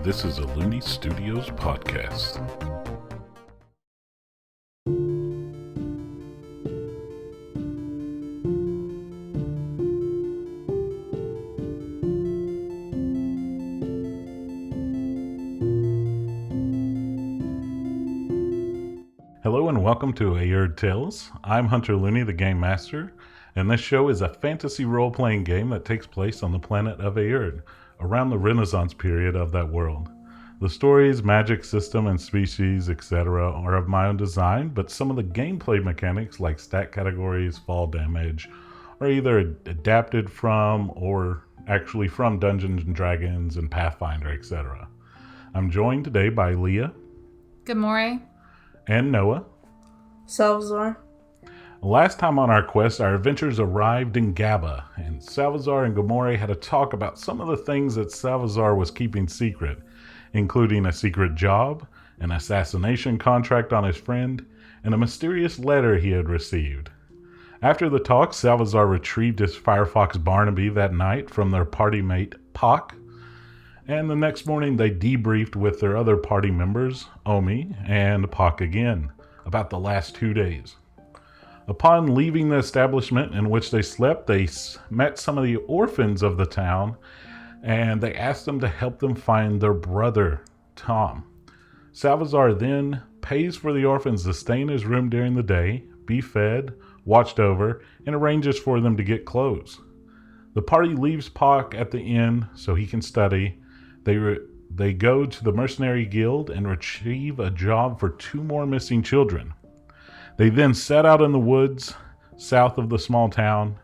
This is a Looney Studios podcast. Hello and welcome to Aerde Tales. I'm Hunter Looney, the Game Master, and this show is a fantasy role-playing game that takes place on the planet of Aerde, around the Renaissance period of that world. The stories, magic system, and species, etc. are of my own design, but some of the gameplay mechanics like stat categories, fall damage, are either adapted from or actually from Dungeons & Dragons and Pathfinder, etc. I'm joined today by Leah. Gamoree. And Noah. Salvazar. Last time on our quest, our adventurers arrived in Gaba, and Salvazar and Gamoree had a talk about some of the things that Salvazar was keeping secret, including a secret job, an assassination contract on his friend, and a mysterious letter he had received. After the talk, Salvazar retrieved his Firefox Barnaby that night from their party mate, Pock, and the next morning they debriefed with their other party members, Omi and Pock again, about the last 2 days. Upon leaving the establishment in which they slept, they met some of the orphans of the town, and they asked them to help them find their brother, Tom. Salvazar then pays for the orphans to stay in his room during the day, be fed, watched over, and arranges for them to get clothes. The party leaves Pock at the inn so he can study. They go to the mercenary guild and retrieve a job for 2 more missing children. They then set out in the woods south of the small town,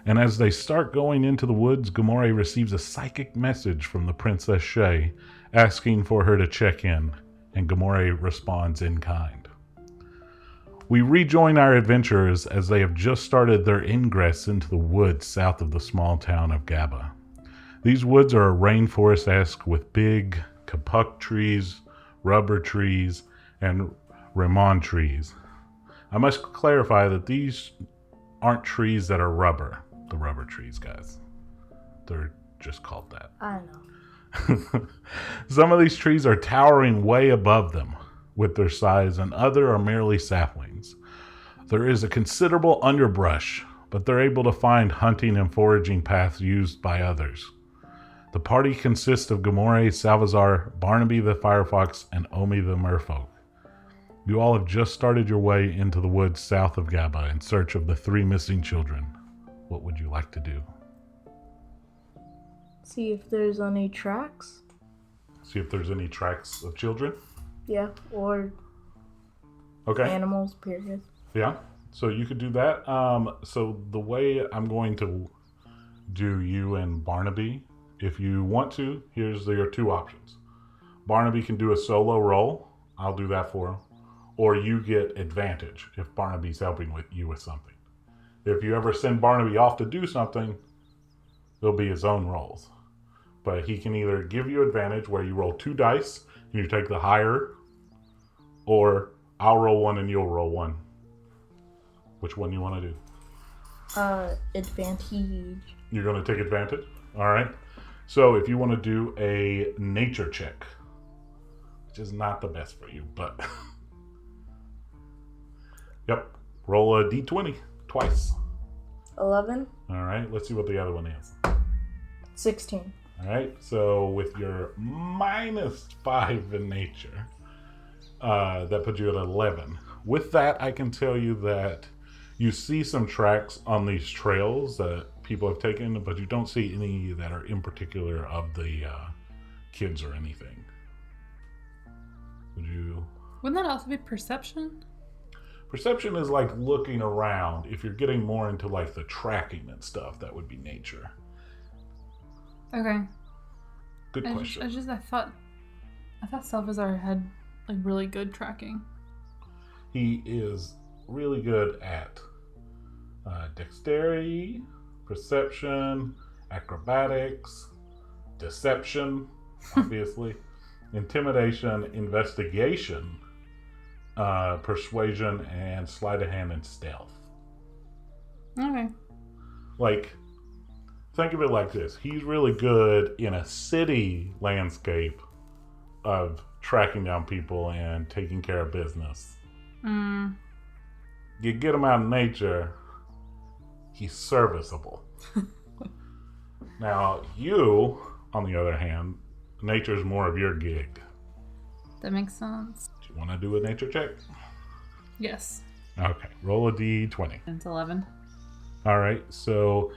and as they start going into the woods, Gamoree receives a psychic message from the Princess Shay asking for her to check in, and Gamoree responds in kind. We rejoin our adventurers as they have just started their ingress into the woods south of the small town of Gaba. These woods are a rainforest-esque with big kapuk trees, rubber trees, and ramon trees. I must clarify that these aren't trees that are rubber. The rubber trees, guys. They're just called that. I know. Some of these trees are towering way above them with their size, and other are merely saplings. There is a considerable underbrush, but they're able to find hunting and foraging paths used by others. The party consists of Gamoree, Salvazar, Barnaby the Firefox, and Omi the Merfolk. You all have just started your way into the woods south of Gaba in search of the 3 missing children. What would you like to do? See if there's any tracks. See if there's any tracks of children? Yeah, or Okay. animals, period. Yeah, so you could do that. So the way I'm going to do you and Barnaby, if you want to, here's your 2 options. Barnaby can do a solo roll. I'll do that for him. Or you get advantage if Barnaby's helping you with something. If you ever send Barnaby off to do something, it'll be his own rolls. But he can either give you advantage where you roll 2 dice and you take the higher, or I'll roll 1 and you'll roll 1. Which one you want to do? Advantage. You're going to take advantage? All right. So if you want to do a nature check, which is not the best for you, but... Yep. Roll a d20 twice. 11. All right. Let's see what the other one is. 16. All right. So with your -5 in nature, that puts you at 11. With that, I can tell you that you see some tracks on these trails that people have taken, but you don't see any that are in particular of the kids or anything. Wouldn't that also be perception? Perception is like looking around. If you're getting more into like the tracking and stuff, that would be nature. Okay. Good question. I thought Salvazar had like really good tracking. He is really good at dexterity, perception, acrobatics, deception, obviously, intimidation, investigation, persuasion, and sleight of hand and stealth. Okay. Like, think of it like this. He's really good in a city landscape of tracking down people and taking care of business. You get him out in nature, he's serviceable. Now, you, on the other hand, nature's more of your gig. That makes sense. Do you want to do a nature check? Yes. Okay, roll a d20. It's 11. All right, so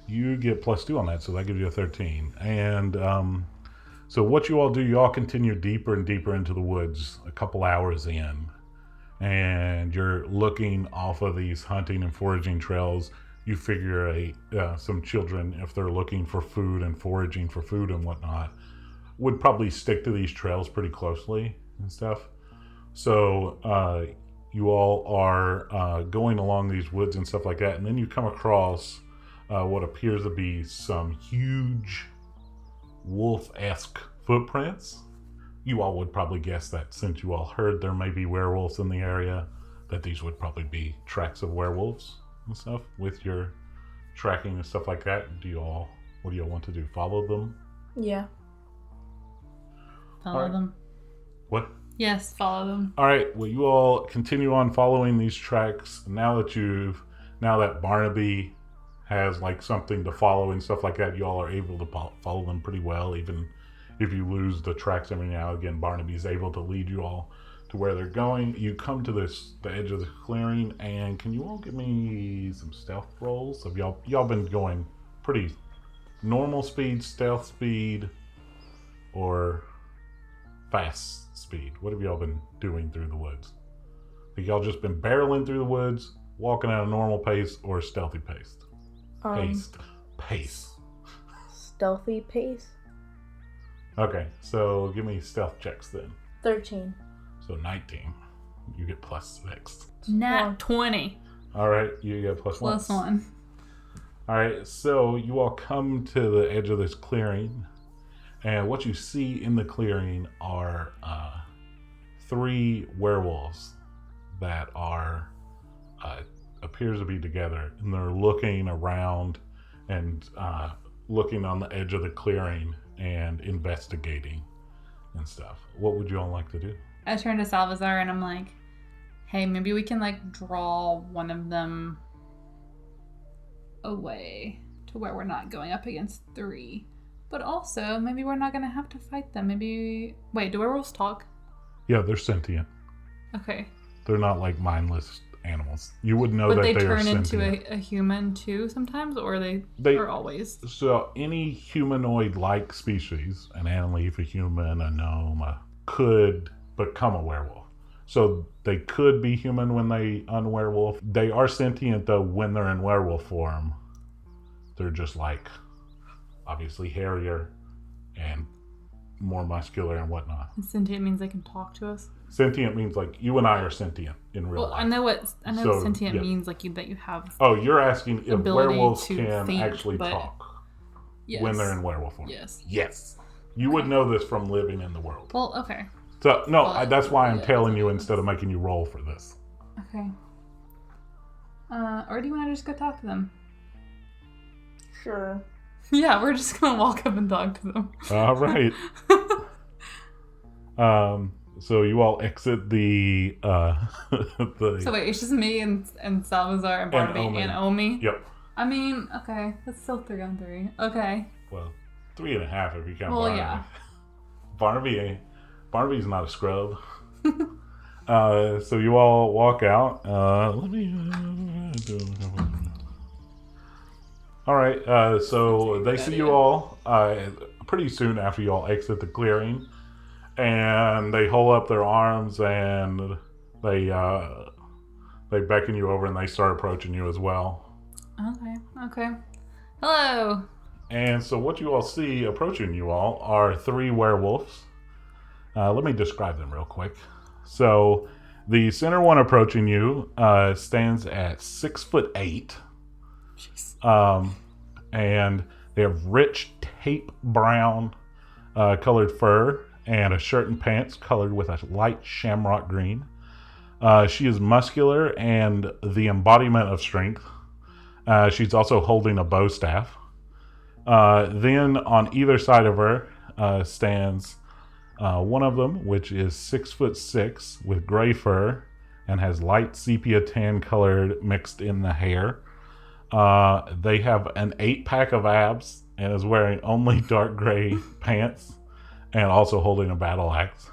you get +2 on that, so that gives you a 13. And so what you all do, you all continue deeper and deeper into the woods a couple hours in. And you're looking off of these hunting and foraging trails. You figure some children, if they're looking for food and foraging for food and whatnot, would probably stick to these trails pretty closely and stuff. So you all are going along these woods and stuff like that, and then you come across what appears to be some huge wolf-esque footprints. You all would probably guess that since you all heard there may be werewolves in the area, that these would probably be tracks of werewolves and stuff. With your tracking and stuff like that, what do you all want to do? Follow them? Yeah. Follow them. What? Yes, follow them. All right. Well, you all continue on following these tracks. Now that Barnaby has like something to follow and stuff like that, you all are able to follow them pretty well. Even if you lose the tracks every now and again, Barnaby's able to lead you all to where they're going. You come to the edge of the clearing, and can you all give me some stealth rolls? Have y'all been going pretty normal speed, stealth speed, or fast speed? What have y'all been doing through the woods? Have y'all just been barreling through the woods, walking at a normal pace, or stealthy pace? Pace. Stealthy pace. Okay, so give me stealth checks then. 13. So 19. You get +6. Nat 20. All right, you get +1. +1. All right, so you all come to the edge of this clearing, and what you see in the clearing are 3 werewolves that are appears to be together, and they're looking around and looking on the edge of the clearing and investigating and stuff. What would you all like to do? I turn to Salvazar and I'm like, hey, maybe we can like draw one of them away to where we're not going up against 3. But also, maybe we're not going to have to fight them. Wait, do werewolves talk? Yeah, they're sentient. Okay. They're not like mindless animals. You would know But that they they are turn into sentient. a human too sometimes, or they are always? So any humanoid-like species, an antleaf, a human, a gnome, could become a werewolf. So they could be human when they unwerewolf. They are sentient though when they're in werewolf form. They're just like obviously hairier and more muscular and whatnot. And sentient means they can talk to us. Sentient means like you and I are sentient in real Well, life. I know what sentient yeah. means, like that you have. Oh, you're asking if ability werewolves to can think, actually but- talk Yes. when they're in werewolf form. Yes. Yes. You would know this from living in the world. Well, okay. So no, Well, that's why I'm yeah. telling you instead of making you roll for this. Okay. Or do you want to just go talk to them? Sure. Yeah, we're just gonna walk up and talk to them. All right. So you all exit the So wait, it's just me and Salvazar and Barnaby and Omi. Yep. I mean, okay, that's still 3 on 3. Okay. Well, 3.5 if you count Well, Barnaby. yeah. Barnaby's not a scrub. So you all walk out. All right. So they see you all pretty soon after you all exit the clearing, and they hold up their arms and they beckon you over and they start approaching you as well. Okay. Hello. And so what you all see approaching you all are 3 werewolves. Let me describe them real quick. So the center one approaching you stands at 6'8". Jeez. And they have rich tape brown colored fur and a shirt and pants colored with a light shamrock green. She is muscular and the embodiment of strength. She's also holding a bow staff. Then on either side of her stands One of them, which is 6'6" with gray fur and has light sepia tan colored mixed in the hair. They have an 8-pack of abs and is wearing only dark gray pants and also holding a battle axe.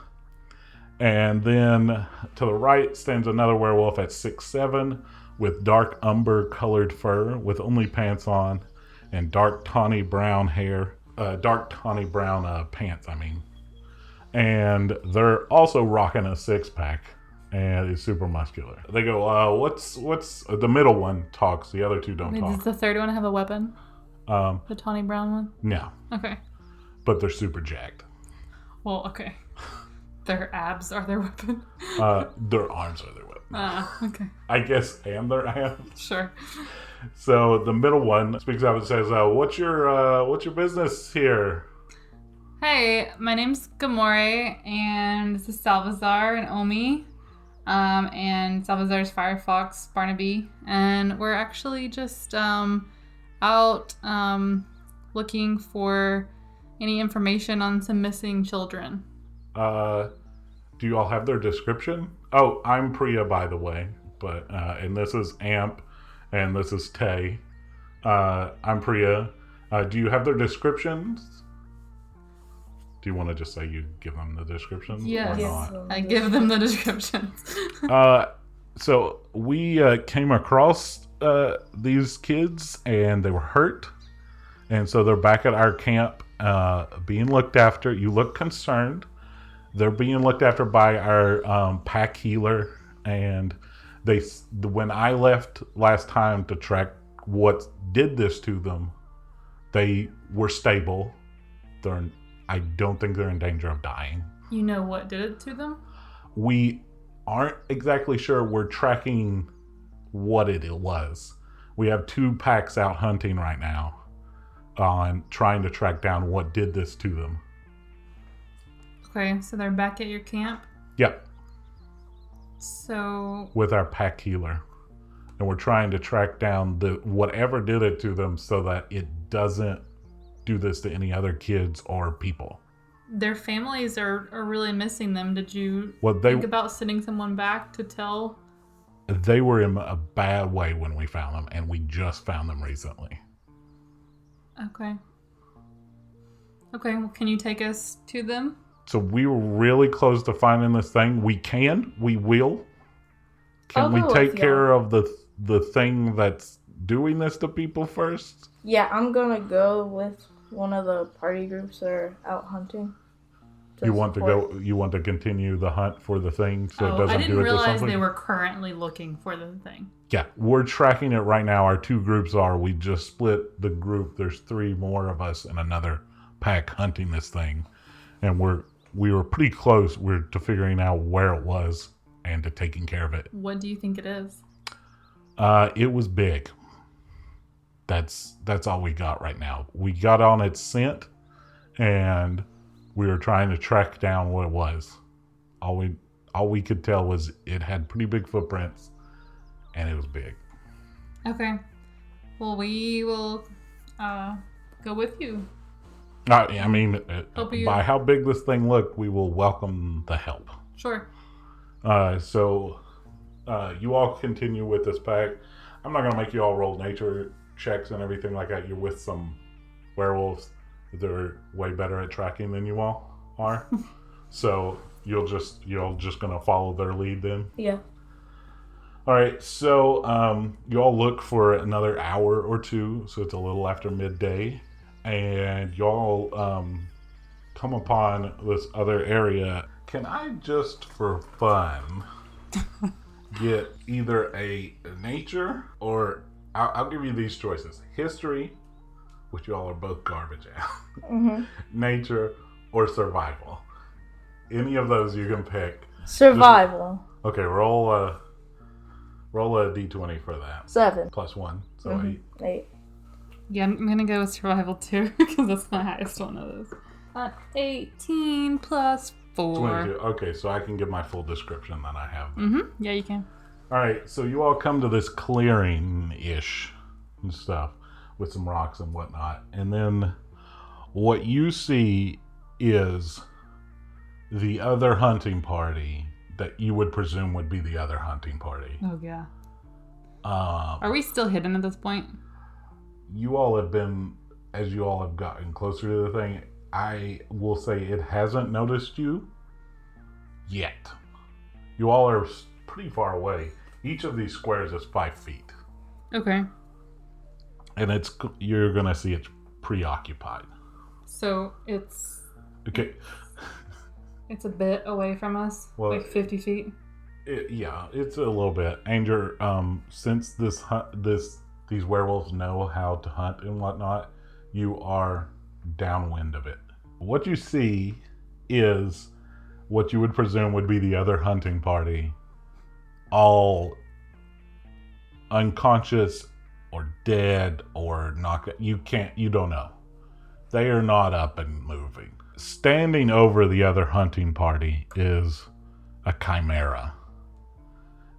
And then to the right stands another werewolf at 6'7" with dark umber colored fur with only pants on and dark tawny brown hair, pants, and they're also rocking a 6-pack and is super muscular. They go, what's the middle one talks, the other two don't talk. Does the third one have a weapon? The tawny brown one? No. Okay. But they're super jacked. Well, okay. Their abs are their weapon? Their arms are their weapon. Okay. I guess, and their abs. Sure. So the middle one speaks up and says, what's your business here? Hey, my name's Gamoree, and this is Salvazar and Omi, and Salvazar's Firefox, Barnaby, and we're actually just out looking for any information on some missing children. Do you all have their description? Oh, I'm Priya, by the way, but and this is Amp, and this is Tay. I'm Priya. Do you have their descriptions? Do you want to just say you give them the descriptions? Yes, or not? I give them the descriptions. So we came across these kids, and they were hurt, and so they're back at our camp being looked after. You look concerned. They're being looked after by our pack healer, and when I left last time to track what did this to them, they were stable. I don't think they're in danger of dying. You know what did it to them? We aren't exactly sure. We're tracking what it was. We have 2 packs out hunting right now on trying to track down what did this to them. Okay, so they're back at your camp? Yep. So... with our pack healer. And we're trying to track down whatever did it to them so that it doesn't do this to any other kids or people. Their families are really missing them. Did you think about sending someone back to tell? They were in a bad way when we found them, and we just found them recently. Okay. Okay, well, can you take us to them? So we were really close to finding this thing. We will. Can we take care of the thing that's doing this to people first? Yeah, I'm gonna go with one of the party groups that are out hunting. You want to continue the hunt for the thing so it doesn't do it to something? I didn't realize they were currently looking for the thing. Yeah, we're tracking it right now. Our 2 groups are. We just split the group. There's 3 more of us and another pack hunting this thing. And we were pretty close to figuring out where it was and to taking care of it. What do you think it is? It was big. That's all we got right now. We got on its scent, and we were trying to track down what it was. All we could tell was it had pretty big footprints, and it was big. Okay. Well, we will go with you. By how big this thing looked, we will welcome the help. Sure. So you all continue with this pack. I'm not going to make you all roll nature checks and everything like that. You're with some werewolves that are way better at tracking than you all are. So you're just going to follow their lead then? Yeah. All right. So you all look for another hour or 2. So it's a little after midday. And y'all come upon this other area. Can I just, for fun, get either a nature or I'll give you these choices: history, which y'all are both garbage at, Mm-hmm. nature, or survival. Any of those you can pick. Survival. Okay, roll a d20 for that. 7. Plus 1, so 8. 8. Yeah, I'm going to go with survival too, because that's my highest one of those. 18 plus 4. 22. Okay, so I can give my full description that I have. Mm-hmm. Yeah, you can. All right, so you all come to this clearing-ish and stuff with some rocks and whatnot. And then what you see is the other hunting party that you would presume would be the other hunting party. Oh, yeah. Are we still hidden at this point? You all have been, as you all have gotten closer to the thing, I will say it hasn't noticed you yet. You all are pretty far away. Each of these squares is 5 feet. Okay. And you're going to see it's preoccupied. So it's... Okay. It's a bit away from us, like 50 feet. Yeah, it's a little bit. And since these werewolves know how to hunt and whatnot, you are downwind of it. What you see is what you would presume would be the other hunting party, all unconscious or dead or not. You don't know. They are not up and moving. Standing over the other hunting party is a chimera.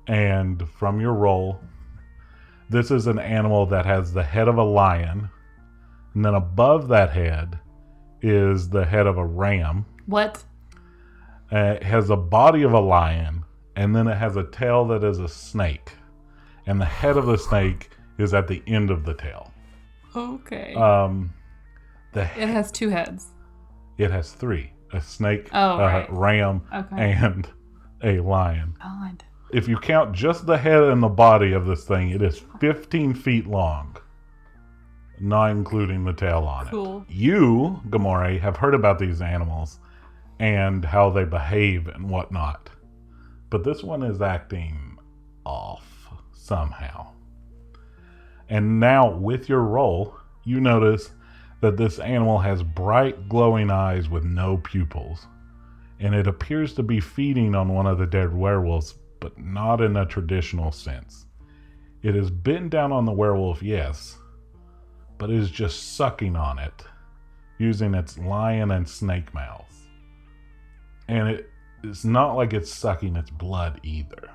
And from your roll, this is an animal that has the head of a lion, and then above that head is the head of a ram. What? It has a body of a lion, and then it has a tail that is a snake. And the head of the snake is at the end of the tail. Okay. It has 2 heads. It has 3. A snake, right. ram, and a lion. God. If you count just the head and the body of this thing, it is 15 feet long, not including the tail on Cool. it. You, Gamoree, have heard about these animals and how they behave and whatnot. But this one is acting off somehow. And now, with your roll, you notice that this animal has bright, glowing eyes with no pupils. And it appears to be feeding on one of the dead werewolves, but not in a traditional sense. It is bitten down on the werewolf, yes, but it is just sucking on it, using its lion and snake mouths. And it's not like it's sucking its blood either.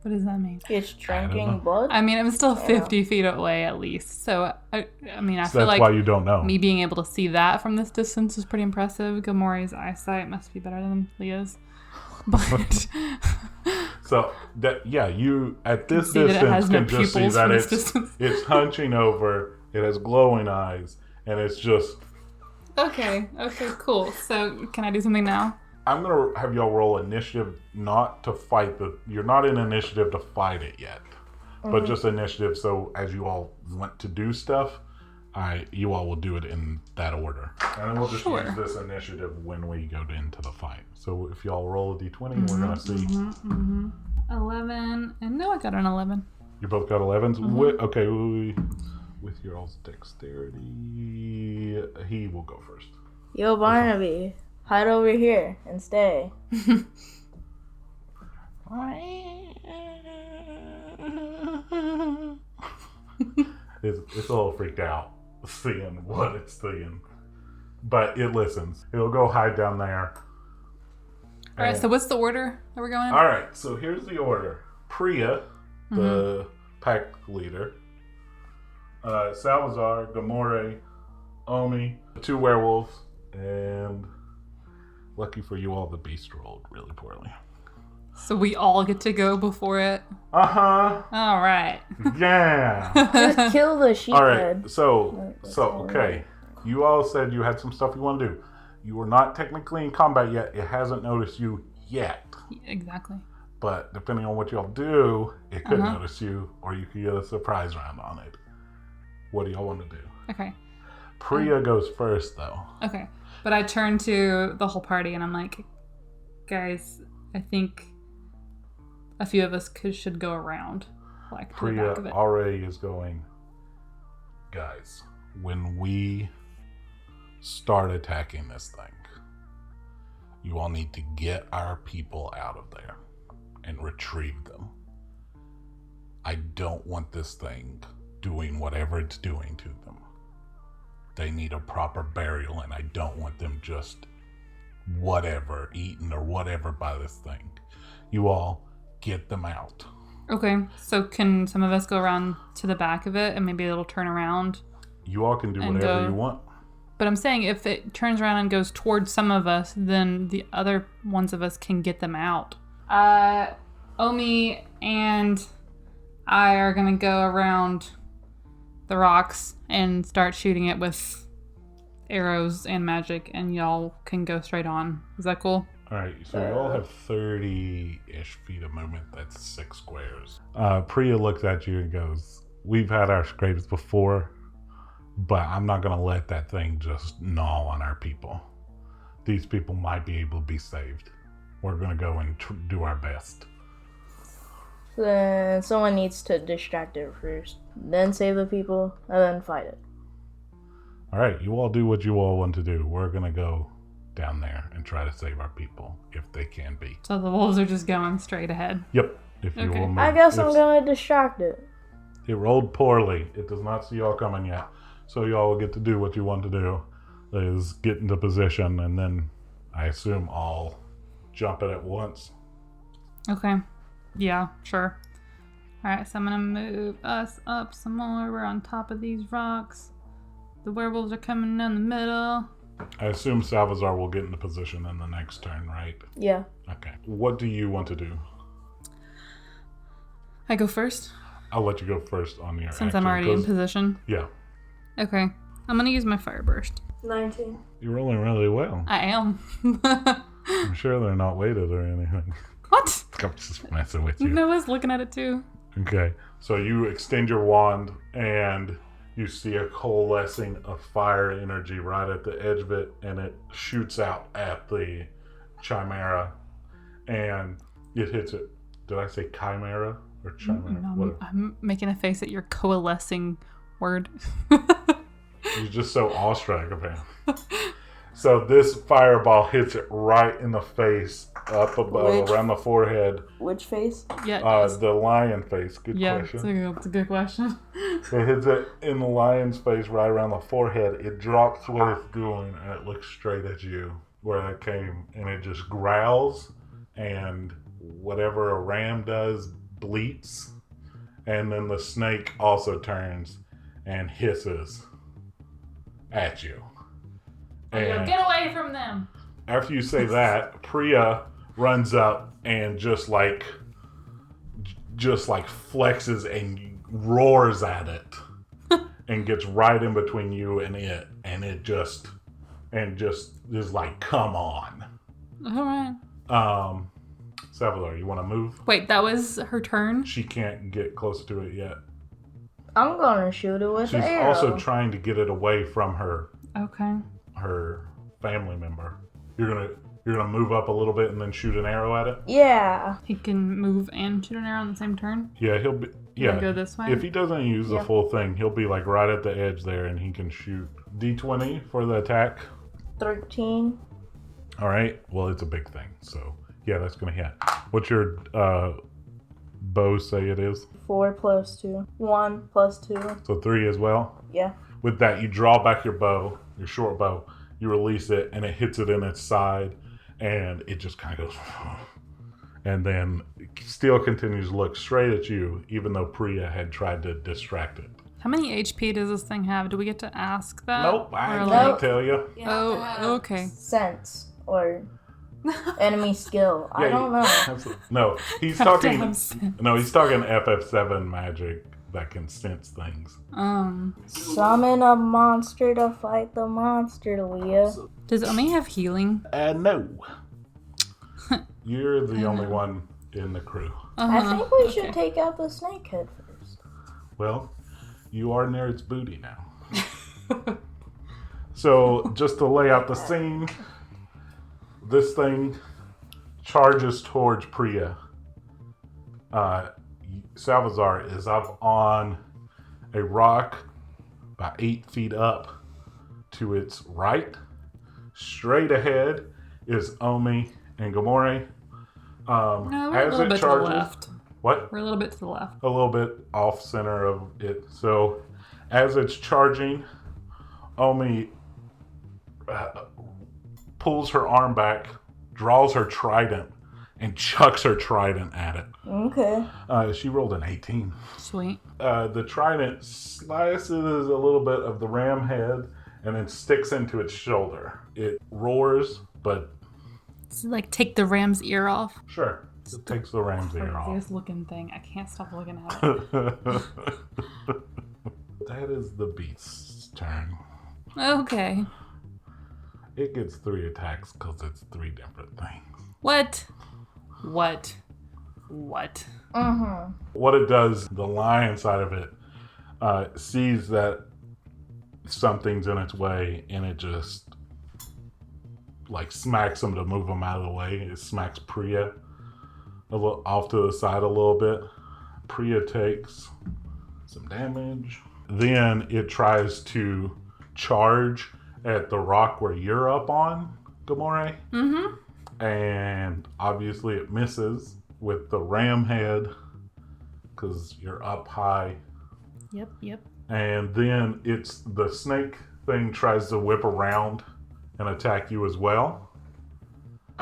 What does that mean? It's drinking blood? I mean, I'm still 50 feet away at least. So, I feel like why you don't know. Me being able to see that from this distance is pretty impressive. Gamoree's eyesight must be better than Leah's. But... So, you at this can distance no can just see that distance. it's hunching over, it has glowing eyes, and it's just... Okay, cool. So, can I do something now? I'm going to have y'all roll initiative not to fight you're not in initiative to fight it yet, but just initiative. So as you all want to do stuff, you all will do it in that order. And then we'll just use this initiative when we go into the fight. So if y'all roll a d20, we're going to see. 11. And no, I got an 11. You both got 11s? Okay, with your all's dexterity, he will go first. Yo, Barnaby. Hide over here and stay. It's a little freaked out seeing what it's seeing. But it listens. It'll go hide down there. Alright, so what's the order that we're going in? Alright, so here's the order. Priya, the pack leader. Salvazar, Gamoree, Omi, the 2 werewolves, and... lucky for you all, the beast rolled really poorly. So we all get to go before it? Uh-huh. All right. Yeah. Just kill the sheephead. All right. So okay. You all said you had some stuff you want to do. You are not technically in combat yet. It hasn't noticed you yet. Exactly. But depending on what y'all do, it could notice you, or you could get a surprise round on it. What do y'all want to do? Okay. Priya goes first, though. Okay. But I turn to the whole party and I'm like, guys, I think a few of us should go around. Like, to the back of Priya it. already is going, guys, when we start attacking this thing, you all need to get our people out of there and retrieve them. I don't want this thing doing whatever it's doing to them. They need a proper burial, and I don't want them just whatever, eaten or whatever by this thing. You all get them out. Okay, so can some of us go around to the back of it and maybe it'll turn around? You all can do and whatever go you want. But I'm saying if it turns around and goes towards some of us, then the other ones of us can get them out. Omi and I are going to go around the rocks and start shooting it with arrows and magic, and y'all can go straight on. Is that cool? All right, so you all have 30-ish feet of movement. That's 6 squares. Priya looks at you and goes, we've had our scrapes before, but I'm not going to let that thing just gnaw on our people. These people might be able to be saved. We're going to go and do our best. Then someone needs to distract it first, then save the people, and then fight it. All right, you all do what you all want to do. We're going to go down there and try to save our people, if they can be. So the wolves are just going straight ahead. Yep. If you Okay. will move. I guess I'm going to distract it. It rolled poorly. It does not see y'all coming yet. So y'all will get to do what you want to do, is get into position, and then I assume all jump it at once. Okay. Yeah, sure. Alright, so I'm gonna move us up some more. We're on top of these rocks. The werewolves are coming down the middle. I assume Salvazar will get into position in the next turn, right? Yeah. Okay. What do you want to do? I go first, I'll let you go first on your since action, I'm already in 'cause- position. Yeah. Okay. I'm gonna use my fire burst. 19. You're rolling really well. I am. I'm sure they're not weighted or anything. What? I'm just messing with you. Noah's looking at it too. Okay, so you extend your wand and you see a coalescing of fire energy right at the edge of it, and it shoots out at the Chimera, and it hits it. Did I say Chimera or Chimera? No, Whatever. I'm making a face at your coalescing word. You're just so awestruck, apparently. So this fireball hits it right in the face, up above, Which- around the forehead. Which face? Yeah. The lion face. Good Yeah, question. it's a good question. It hits it in the lion's face right around the forehead. It drops what it's doing and it looks straight at you where it came, and it just growls, and whatever a ram does bleats, and then the snake also turns and hisses at you. And Get away from them! after you say that, Priya runs up and just like flexes and roars at it and gets right in between you and it just is like, come on. Alright. Salvador, you want to move? Wait, that was her turn? She can't get close to it yet. I'm gonna shoot it with She's an arrow. also trying to get it away from her Okay. family member. You're gonna move up a little bit and then shoot an arrow at it? Yeah. He can move and shoot an arrow on the same turn? Yeah, he'll be. Can I Yeah, go this way? if he doesn't use the full thing, he'll be like right at the edge there, and he can shoot. D20 for the attack. 13. All right. Well, it's a big thing, so yeah, that's gonna hit. What's your bow say it is? 4 plus 2. 1 plus 2. So 3 as well. Yeah. With that, you draw back your bow, your short bow. You release it, and it hits it in its side, and it just kind of goes, and then still continues to look straight at you, even though Priya had tried to distract it. How many HP does this thing have? Do we get to ask that? Nope, I Or can't Nope. tell you. Oh, okay. Sense. Or enemy skill. I don't know. No, he's Have to talking. have sense. No, he's talking FF7 magic that can sense things. Summon a monster to fight the monster, Leah. Does Omi have healing? No. You're the only one in the crew. I think we should take out the snakehead first. Well, you are near its booty now. So, just to lay out the scene, this thing charges towards Priya. Salvazar is up on a rock about 8 feet up to its right. Straight ahead is Omi and Gamoree. No, we're a little bit to the left. What? We're a little bit to the left. A little bit off center of it. So as it's charging, Omi pulls her arm back, draws her trident, and chucks her trident at it. Okay. She rolled an 18. Sweet. The trident slices a little bit of the ram head and then sticks into its shoulder. It roars, but It's like take the ram's ear off. sure, it takes the ram's ear off. Craziest looking thing. I can't stop looking at it. That is the beast's turn. Okay. It gets 3 attacks because it's 3 different things. What? What it does, the lion side of it sees that something's in its way, and it just like smacks him to move him out of the way. It smacks Priya off to the side a little bit. Priya takes some damage. Then it tries to charge at the rock where you're up on, Gamoree. Mm-hmm. And obviously it misses with the ram head because you're up high. Yep. And then it's the snake thing tries to whip around and attack you as well.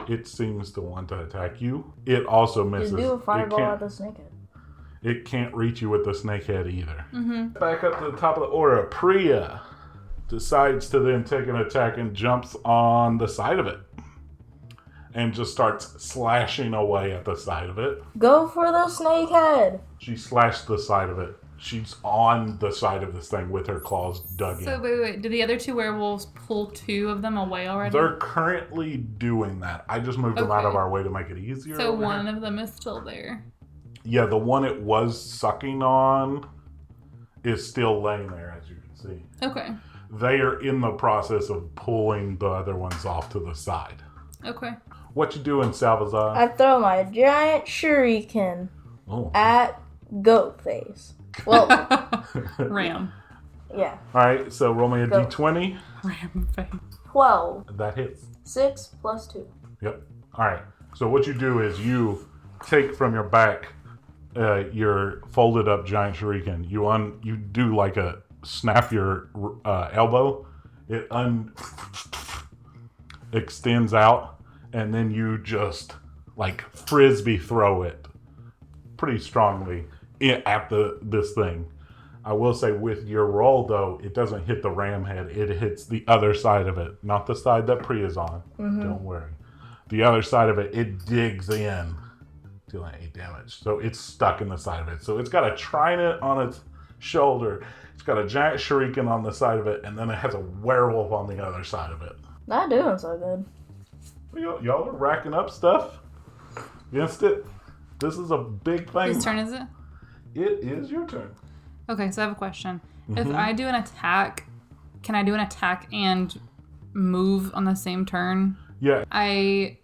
It seems to want to attack you. It also misses. Just do a fireball at the snakehead. It can't reach you with the snake head either. Mm-hmm. Back up to the top of the order, Priya decides to then take an attack and jumps on the side of it. And just starts slashing away at the side of it. Go for the snakehead. She slashed the side of it. She's on the side of this thing with her claws dug So in. wait. Did the other 2 werewolves pull 2 of them away already? They're currently doing that. I just moved them out of our way to make it easier. So over one here. of them is still there. Yeah, the one it was sucking on is still laying there, as you can see. Okay. They are in the process of pulling the other ones off to the side. Okay. What you doing, Salvazar? I throw my giant shuriken Oh. at goat face. Well, Ram. yeah. All right, so roll me a Go. d20. Ram face. 12. That hits. 6 plus 2. Yep. All right. So what you do is you take from your back your folded up giant shuriken. You do like a snap your elbow. It extends out, and then you just like frisbee throw it pretty strongly at this thing. I will say with your roll though, it doesn't hit the ram head. It hits the other side of it, not the side that Priya's on. Mm-hmm. Don't worry. The other side of it, it digs in, dealing 8 damage. So it's stuck in the side of it. So it's got a trident on its shoulder. It's got a giant shuriken on the side of it, and then it has a werewolf on the other side of it. Not doing so good. Y'all are racking up stuff against it. This is a big thing. Whose turn is it? It is your turn. Okay, so I have a question. Mm-hmm. If I do an attack, can I do an attack and move on the same turn? Yeah. I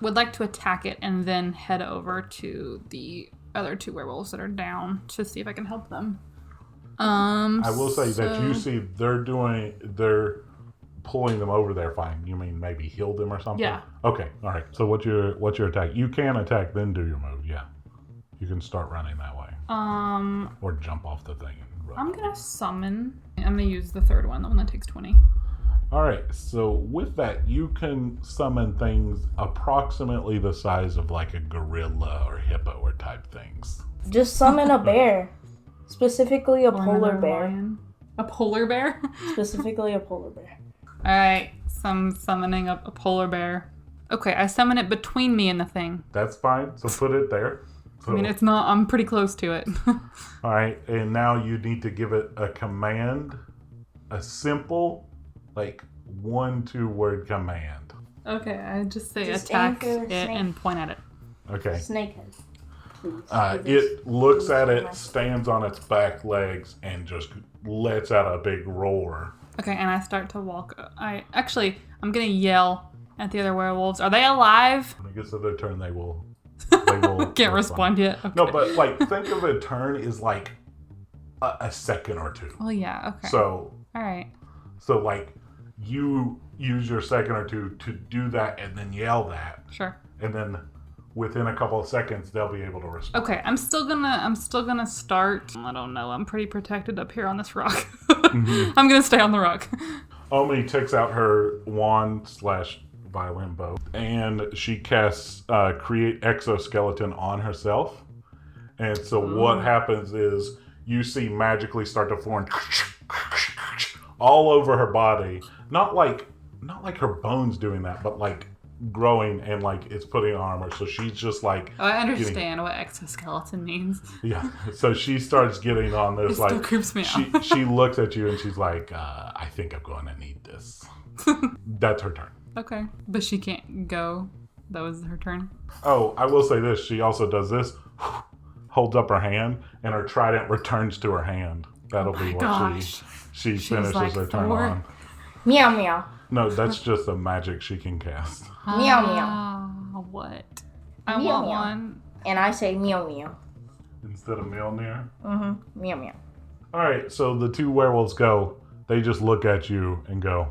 would like to attack it and then head over to the other 2 werewolves that are down to see if I can help them. I will say that you see they're pulling them over there fine. You mean maybe heal them or something? Yeah. Okay. All right. So what's your attack? You can attack, then do your move. Yeah. You can start running that way. Or jump off the thing and run. I'm gonna summon. I'm gonna use the 3rd one, the one that takes 20. All right. So with that, you can summon things approximately the size of like a gorilla or hippo or type things. Just summon a bear. Specifically a polar bear. Lion. A polar bear? Specifically a polar bear. Alright, so I'm summoning a polar bear. Okay, I summon it between me and the thing. That's fine. So put it there. So, I mean, it's not, I'm pretty close to it. all right. And now you need to give it a command, a simple, like 1-2 word command. Okay, I just say Just attack aim for it the snake. and point at it. Okay. Snakehead. Please. It looks at it, stands on its back legs, and just lets out a big roar. Okay, and I start to walk. I'm gonna yell at the other werewolves. Are they alive? When it gets to their turn, they will. Can't respond yet. Okay. No, but like think of a turn is like a second or 2. Oh yeah. Okay. So all right. So like you use your second or 2 to do that, and then yell that, Sure. and then within a couple of seconds they'll be able to respond. Okay, I'm still gonna start. I don't know. I'm pretty protected up here on this rock. Mm-hmm. I'm gonna stay on the rock. Omi takes out her wand / violin bow, and she casts create exoskeleton on herself. And so what happens is you see magically start to form all over her body. Not like her bones doing that, but like growing and like it's putting on armor. So she's just like. Oh, I understand what exoskeleton means. Yeah. So she starts getting on this. It like still creeps me out. she looks at you and she's like, I think I'm going to need this. That's her turn. Okay, but she can't go. That was her turn. Oh, I will say this. She also does this. Holds up her hand, and her trident returns to her hand. That'll be what she finishes like her turn Thor. on. Meow meow. No, that's just a magic she can cast. Meow meow. What? I Meow, want meow. one. And I say meow meow. Instead of Mjolnir. Mm-hmm. Meow meow. All right, so the two werewolves go. They just look at you and go,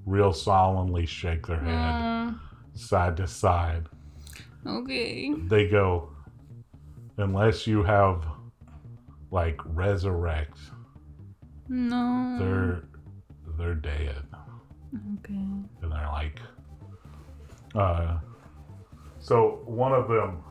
real solemnly shake their head side to side. Okay. They go, unless you have, like, resurrect, No. they're dead. Okay. And they're like, so one of them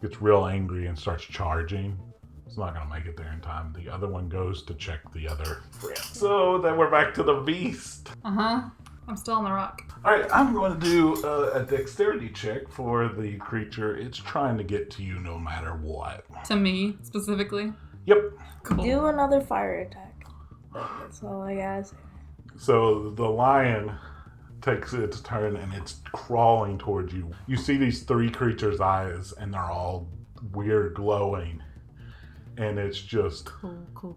gets real angry and starts charging. It's not going to make it there in time. The other one goes to check the other friend. So then we're back to the beast. Uh-huh. I'm still on the rock. All right, I'm going to do a dexterity check for the creature. It's trying to get to you no matter what. To me, specifically. Yep. Cool. Do another fire attack. That's all I gotta say. So the lion takes its turn and it's crawling towards you. You see these three creatures' eyes and they're all weird glowing. And it's just... Cool.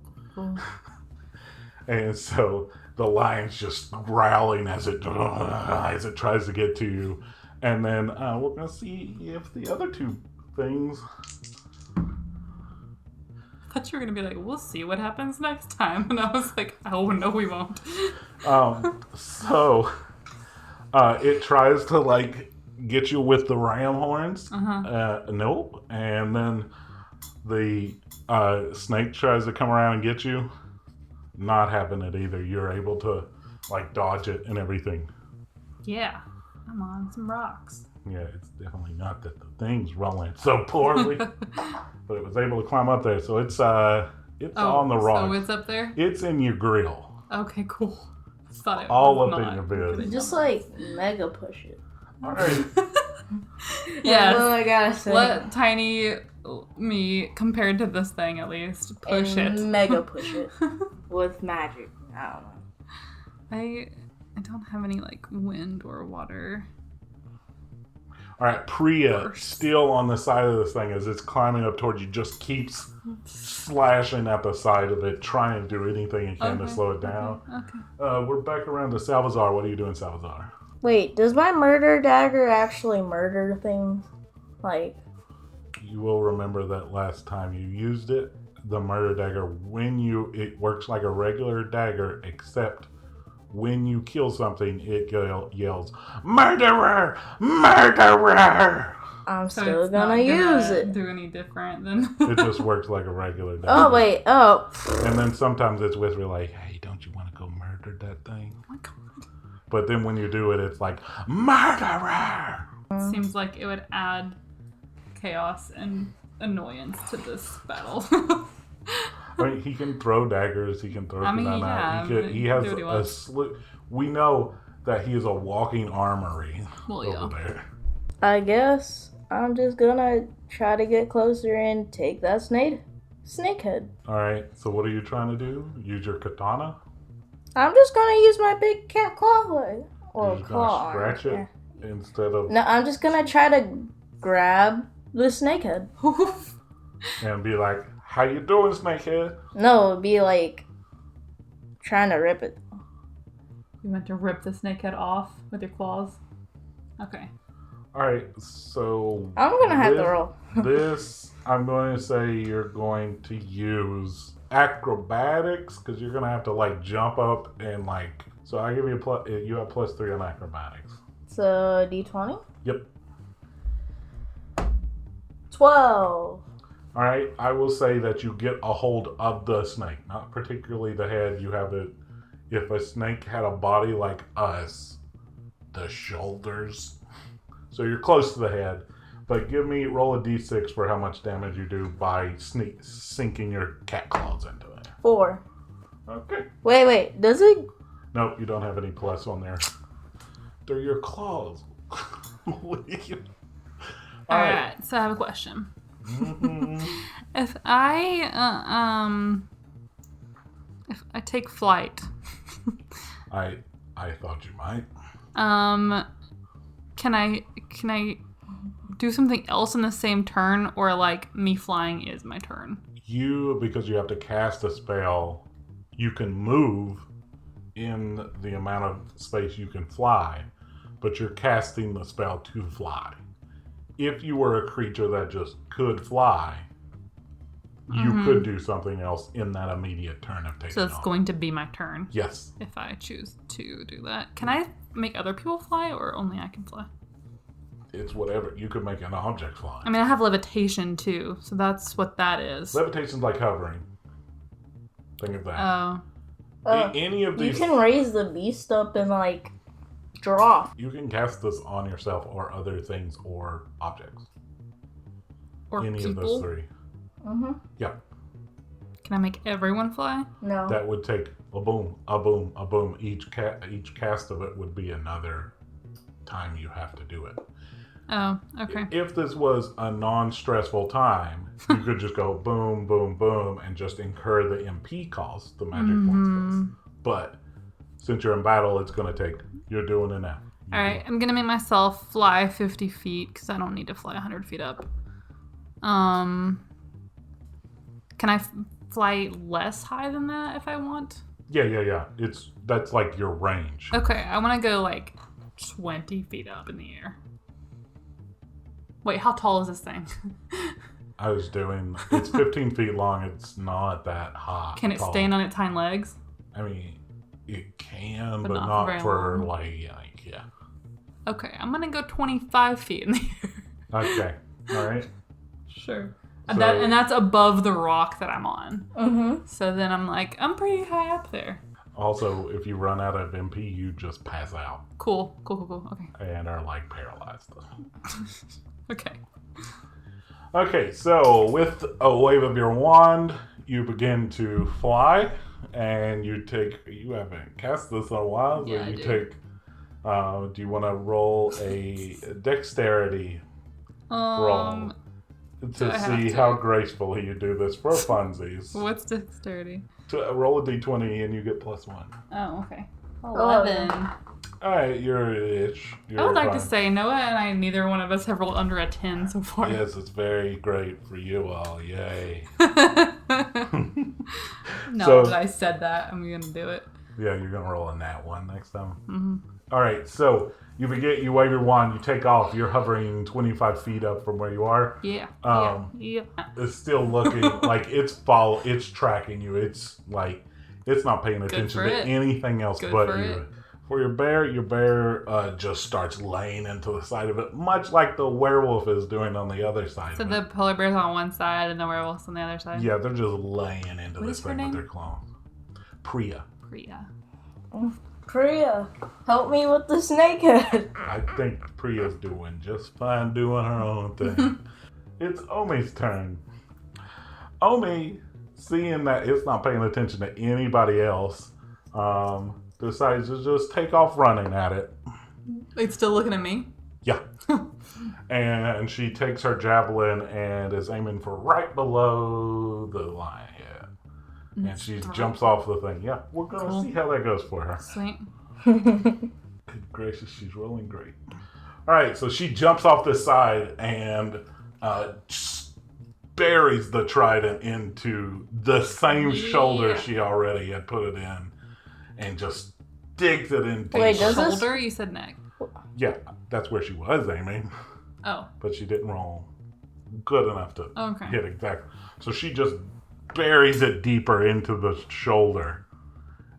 And so the lion's just growling as it tries to get to you. And then we're going to see if the other two things... I thought you were going to be like, we'll see what happens next time. And I was like, oh, no, we won't. So it tries to like get you with the ram horns. Nope. And then the snake tries to come around and get you. Not having it either. You're able to like dodge it and everything. Yeah. I'm on some rocks. Yeah, it's definitely not that the thing's rolling so poorly, but it was able to climb up there. So it's on the rock. So it's up there? It's in your grill. Okay, cool. Thought it All was up not. in your bed. Just like mega push it. All right. That's Yes. all I gotta say. Let tiny me, compared to this thing at least, push and it. Mega push it with magic. I don't know. I don't have any like wind or water. All right, Priya, still on the side of this thing as it's climbing up towards you, just keeps slashing at the side of it, trying to do anything it can to slow it down. Okay. We're back around to Salvazar. What are you doing, Salvazar? Wait, does my murder dagger actually murder things? Like, You will remember that last time you used it, the murder dagger, it works like a regular dagger, except when you kill something, it yells, "Murderer! Murderer!" I'm So still it's gonna not use it. Do any different than? It just works like a regular dagger. Oh, wait. Oh. And then sometimes it's with me like, "Hey, don't you want to go murder that thing?" Oh my god. But then when you do it, it's like, "Murderer!" Seems like it would add chaos and annoyance to this battle. I mean, he can throw daggers. He can throw them out. He has do what he a wants. slew. We know that he is a walking armory over there. I guess I'm just gonna try to get closer and take that snakehead. All right. So what are you trying to do? Use your katana? I'm just gonna use my big cat claw leg. Or You're just claw gonna arm. scratch it instead of No, I'm just gonna try to grab the snakehead. and be like, "How you doing, snakehead?" No, it'd be like trying to rip it. You meant to rip the snakehead off with your claws? Okay. All right. So I'm gonna have to roll. This, I'm going to say you're going to use acrobatics because you're going to have to like jump up and like. So I give you you have +3 on acrobatics. So D20. Yep. 12. All right. I will say that you get a hold of the snake, not particularly the head. You have it. If a snake had a body like us, the shoulders. So you're close to the head. But roll a d6 for how much damage you do by sinking your cat claws into it. 4. Okay. Wait. Does it? Nope, you don't have any plus on there. They're your claws. All right. So I have a question. If I take flight, I thought you might. can I do something else in the same turn, or like me flying is my turn? Because you have to cast a spell, you can move in the amount of space you can fly, but you're casting the spell to fly. If you were a creature that just could fly, you could do something else in that immediate turn of taking So it's off. going to be my turn. Yes. If I choose to do that. Can I make other people fly, or only I can fly? It's whatever. You could make an object fly. I mean, I have levitation too, so that's what that is. Levitation's like hovering. Think of that. Oh. Any of these... You can raise the beast up and, like, drop. You can cast this on yourself or other things or objects. Or Any people? of those three. Mm-hmm. Yeah. Can I make everyone fly? No. That would take a boom, a boom, a boom. Each cast of it would be another time you have to do it. Oh, okay. If this was a non-stressful time, you could just go boom, boom, boom, and just incur the MP cost, the magic points cost. But since you're in battle, it's going to take... You're doing it now. All right, I'm going to make myself fly 50 feet because I don't need to fly 100 feet up. Can I fly less high than that if I want? Yeah. That's like your range. Okay, I want to go like 20 feet up in the air. Wait, how tall is this thing? It's 15 feet long. It's not that high. Can it stand on its hind legs? I mean, it can, But but not not very for long. yeah. Okay, I'm going to go 25 feet in the air. Okay, all right. Sure. So- And that's above the rock that I'm on. Mm-hmm. So then I'm like, I'm pretty high up there. Also, if you run out of MP, you just pass out Cool. Okay. and are like paralyzed. Okay. Okay, so with a wave of your wand, you begin to fly, and you haven't cast this in a while, so Yeah, I you do. take, do you want to roll a dexterity roll do to I have see to? how gracefully you do this for funsies? What's dexterity? Roll a d20 and you get +1. Oh, okay. 11. Alright, you're itch. I would like to say Noah and I, neither one of us have rolled under a 10 so far. Yes, it's very great for you all. Yay. No, So- but I said that. I'm going to do it. Yeah, you're gonna roll a nat 1 next time. Mm-hmm. Alright, so you wave your wand, you take off, you're hovering 25 feet up from where you are. Yeah. Yeah. It's still looking like it's tracking you. It's like it's not paying attention for to it. anything else Good but for you. it. For your bear just starts laying into the side of it, much like the werewolf is doing on the other side So of the it. polar bear's on one side and the werewolf's on the other side? Yeah, they're just laying into What this is her thing with name? their claws. Priya. Priya. Priya, help me with the snakehead. I think Priya's doing just fine doing her own thing. It's Omi's turn. Omi, seeing that it's not paying attention to anybody else, decides to just take off running at it. It's still looking at me? Yeah. And she takes her javelin and is aiming for right below the lion head. And she jumps off the thing. Yeah, we're going to see how that goes for her. Sweet. Good gracious, she's rolling great. All right, so she jumps off the side and just buries the trident into the same shoulder she already had put it in, and just digs it in deep. Wait, does this- Shoulder? You said neck. Yeah, that's where she was aiming, Oh. but she didn't roll good enough to Okay. hit exactly. So she just buries it deeper into the shoulder,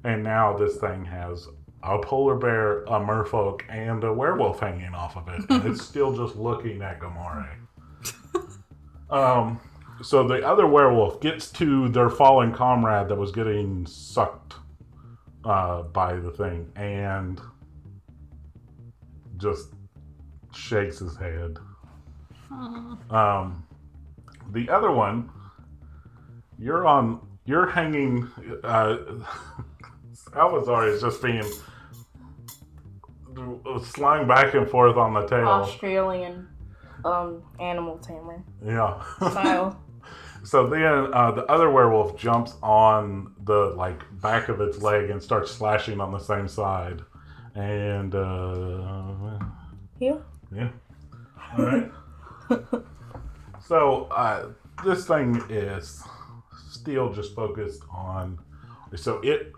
and now this thing has a polar bear, a merfolk, and a werewolf hanging off of it, and it's still just looking at Gamoree. So the other werewolf gets to their fallen comrade that was getting sucked by the thing, and just shakes his head. The other one, you're on You're hanging. Salvazar is just being slung back and forth on the tail. Australian animal tamer Yeah. style. So then the other werewolf jumps on the back of its leg and starts slashing on the same side. And Here? yeah. All right. So this thing is still just focused on. So it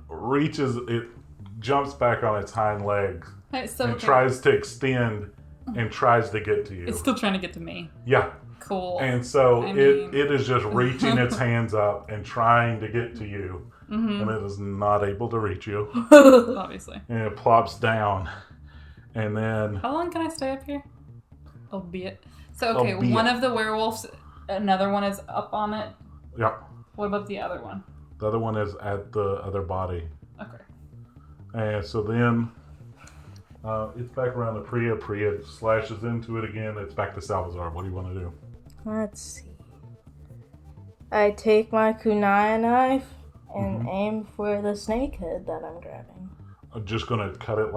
jumps back on its hind legs and tries to extend and tries to get to you. It's still trying to get to me. Yeah. Cool. And so it is just reaching its hands up and trying to get to you. Mm-hmm. And it is not able to reach you. Obviously. And it plops down. And then... How long can I stay up here? Albeit. So, okay, one of the werewolves, another one is up on it. Yep. What about the other one? The other one is at the other body. Okay. And so then it's back around to Priya. Priya slashes into it again. It's back to Salvazar. What do you want to do? Let's see. I take my kunai knife and aim for the snake head that I'm grabbing. I'm just going to cut it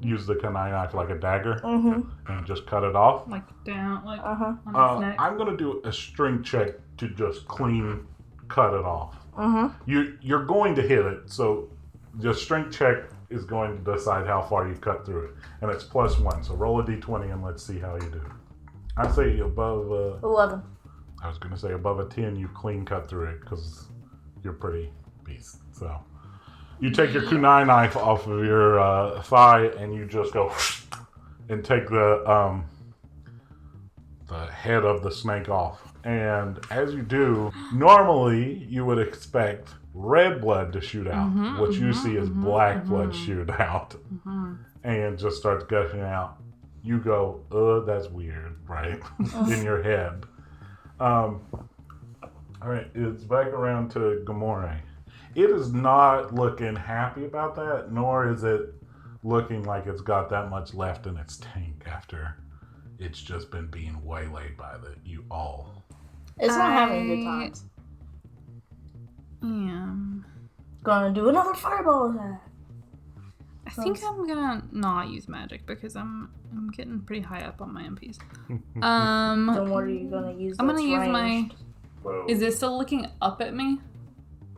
use the kunai knife like a dagger and just cut it off. Like down, on its neck. I'm going to do a strength check to just clean cut it off. You're going to hit it, so the strength check is going to decide how far you cut through it. And it's +1, so roll a d20 and let's see how you do. I'd say above... 11. I was going to say above a 10, you clean cut through it because you're pretty beast. So you take your kunai knife off of your thigh and you just go and take the head of the snake off. And as you do, normally you would expect red blood to shoot out. What you see is black blood shoot out and just starts gushing out. You go, that's weird, right? In your head. All right, it's back around to Gamoree. It is not looking happy about that, nor is it looking like it's got that much left in its tank after it's just been being waylaid by you all. It's not having good times. Yeah. Gonna do another fireball attack. I think I'm gonna not use magic because I'm getting pretty high up on my MPs. Then what are you gonna use? I'm gonna use ranged? my. Whoa. Is it still looking up at me?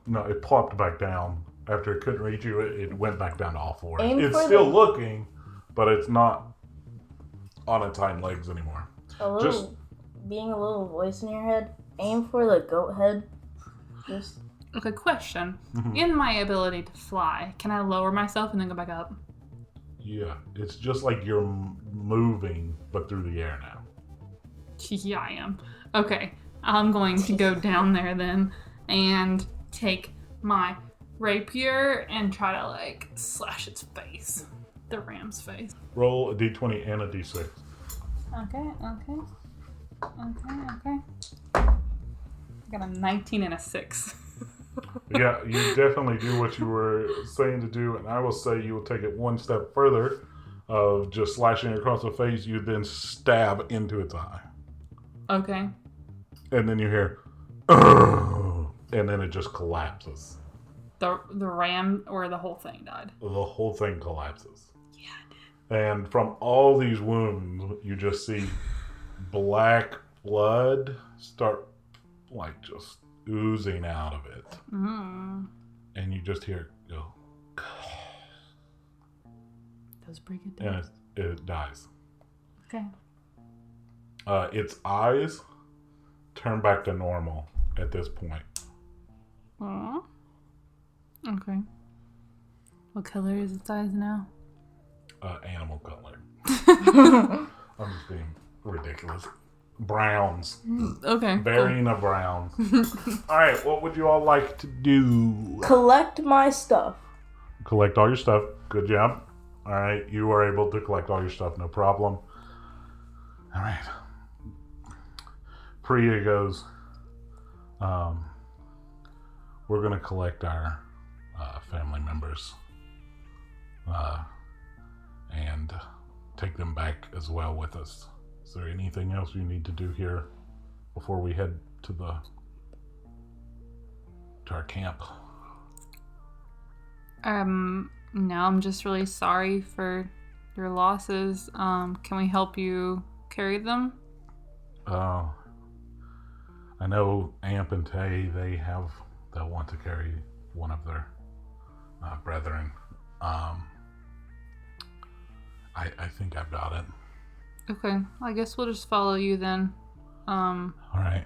No, it plopped back down. After it couldn't reach you, it went back down to all fours. Aim It's for still looking, but it's not on its hind legs anymore. Being a little voice in your head, aim for the goat head. Just Okay, question. In my ability to fly, can I lower myself and then go back up? Yeah, it's just like you're moving, but through the air now. Yeah, I am. Okay, I'm going to go down there then and take my rapier and try to slash its face. The ram's face. Roll a d20 and a d6. Okay. I got a 19 and a 6. Yeah, you definitely do what you were saying to do, and I will say you will take it one step further of just slashing it across the face. You then stab into its eye. Okay. And then you hear, "Ugh," and then it just collapses. The ram or the whole thing died? The whole thing collapses. Yeah, it did. And from all these wounds, you just see black blood start just oozing out of it. And you just hear it go. That was pretty good. And it dies. Okay. Its eyes turn back to normal at this point. Aww. Okay. What color is its eyes now? Animal color. I'm just being ridiculous. Browns. Okay. Varying of browns. Alright, what would you all like to do? collect my stuff. Collect all your stuff. Good job. Alright, you are able to collect all your stuff, no problem. Alright. Priya goes, we're going to collect our family members and take them back as well with us. Is there anything else you need to do here before we head to to our camp? No, I'm just really sorry for your losses. Can we help you carry them? I know Amp and Tay, they'll want to carry one of their brethren. I think I've got it. Okay, I guess we'll just follow you then. All right.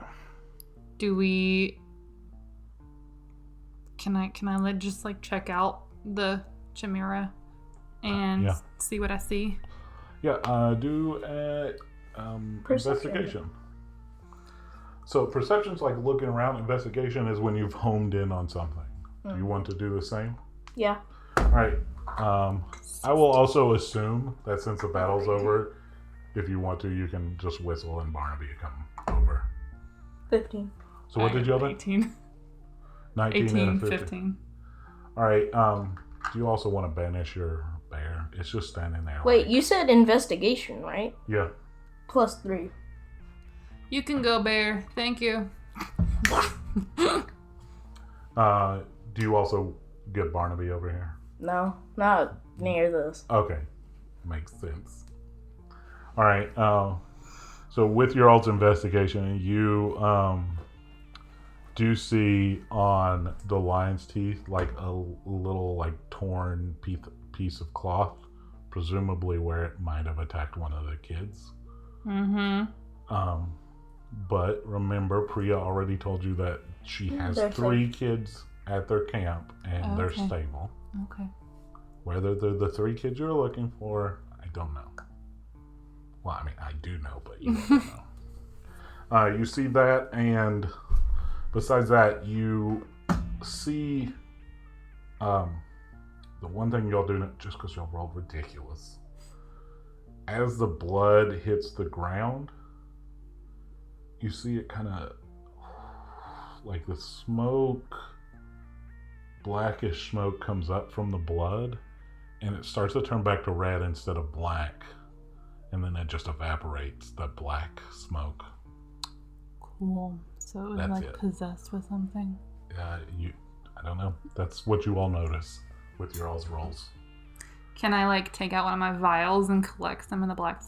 Can I just check out the Chimera and see what I see? Yeah, do a investigation. So perception's like looking around. Investigation is when you've homed in on something. Do you want to do the same? Yeah. All right. I will also assume that since the battle's over, if you want to, you can just whistle and Barnaby come over. 15. So what did you all do? 18. 19 18, and a 15. All right. Do you also want to banish your bear? It's just standing there. Wait, you said investigation, right? Yeah. +3. You can go, bear. Thank you. Do you also get Barnaby over here? No, not near this. Okay. Makes sense. All right. So with your alt investigation, you do see on the lion's teeth like a little torn piece of cloth, presumably where it might have attacked one of the kids. Mm-hmm. But remember, Priya already told you that she has 3 kids at their camp and they're stable. Okay. Whether they're the 3 kids you're looking for, I don't know. Well, I mean, I do know, but you don't know. You see that, and besides that, you see the one thing y'all do, just because y'all rolled ridiculous. As the blood hits the ground, you see it kind of like the smoke, blackish smoke comes up from the blood, and it starts to turn back to red instead of black, and then it just evaporates, the black smoke. Cool. So it was possessed with something. I don't know. That's what you all notice with your all's rolls. Can I take out one of my vials and collect them in the black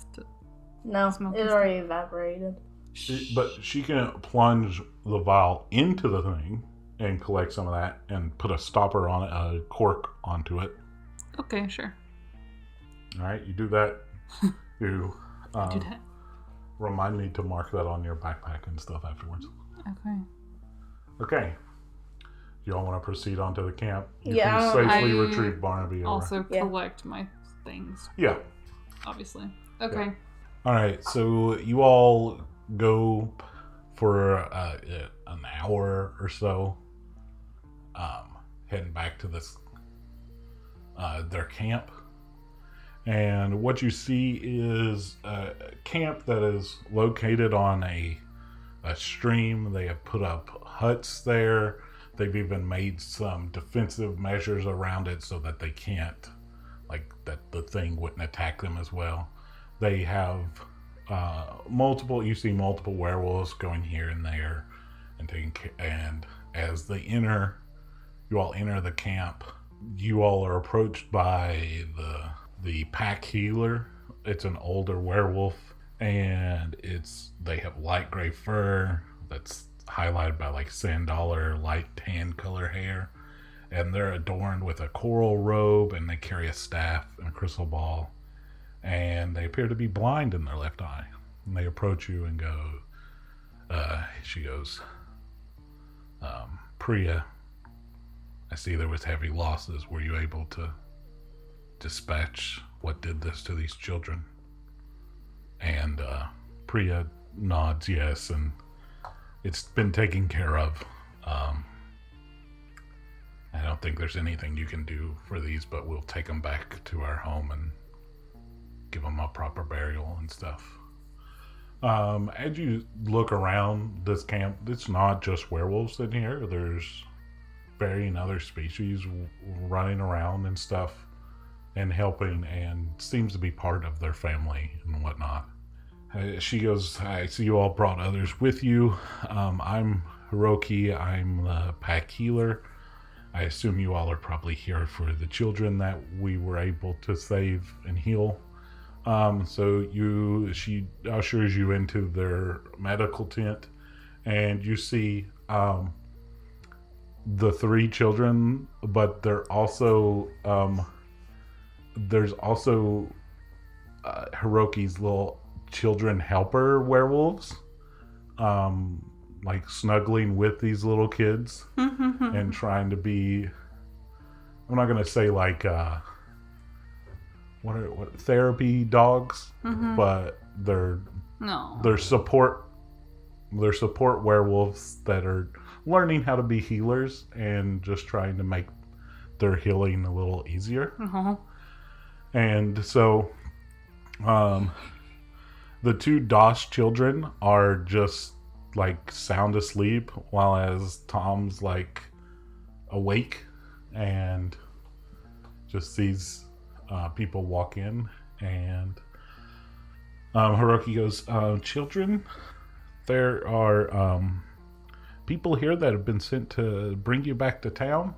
No, smoke? it already evaporated. But she can plunge the vial into the thing and collect some of that and put a stopper on it, a cork onto it. Okay, sure. All right, you do that. You do that. Remind me to mark that on your backpack and stuff afterwards. Okay. You all want to proceed on to the camp? You can safely retrieve Barnaby. Also collect my things. Yeah. Obviously. Okay. Yeah. All right, so you all go for an hour or so, heading back to this their camp. And what you see is a camp that is located on a stream. They have put up huts there. They've even made some defensive measures around it so that they can't, that the thing wouldn't attack them as well. They have you see multiple werewolves going here and there and as you all enter the camp, you all are approached by the pack healer. It's an older werewolf, and they have light gray fur that's highlighted by sand dollar light tan color hair, and they're adorned with a coral robe, and they carry a staff and a crystal ball, and they appear to be blind in their left eye. And they approach you and go, she goes, Priya, I see there was heavy losses. Were you able to dispatch what did this to these children? And Priya nods yes, and it's been taken care of. I don't think there's anything you can do for these, but we'll take them back to our home and give them a proper burial and stuff. As you look around this camp, it's not just werewolves in here. There's varying other species running around and stuff and helping, and seems to be part of their family and whatnot. She goes, I see you all brought others with you. I'm Hiroki. I'm the pack healer. I assume you all are probably here for the children that we were able to save and heal. She ushers you into their medical tent, and you see the 3 children, but there's also Hiroki's little children helper werewolves, like snuggling with these little kids and trying to be, I'm not going to say like, what therapy dogs, but they're support werewolves that are learning how to be healers and just trying to make their healing a little easier. And so the 2 DOS children are just like sound asleep, while as Tom's like awake and just sees people walk in, and Hiroki goes, children, there are people here that have been sent to bring you back to town.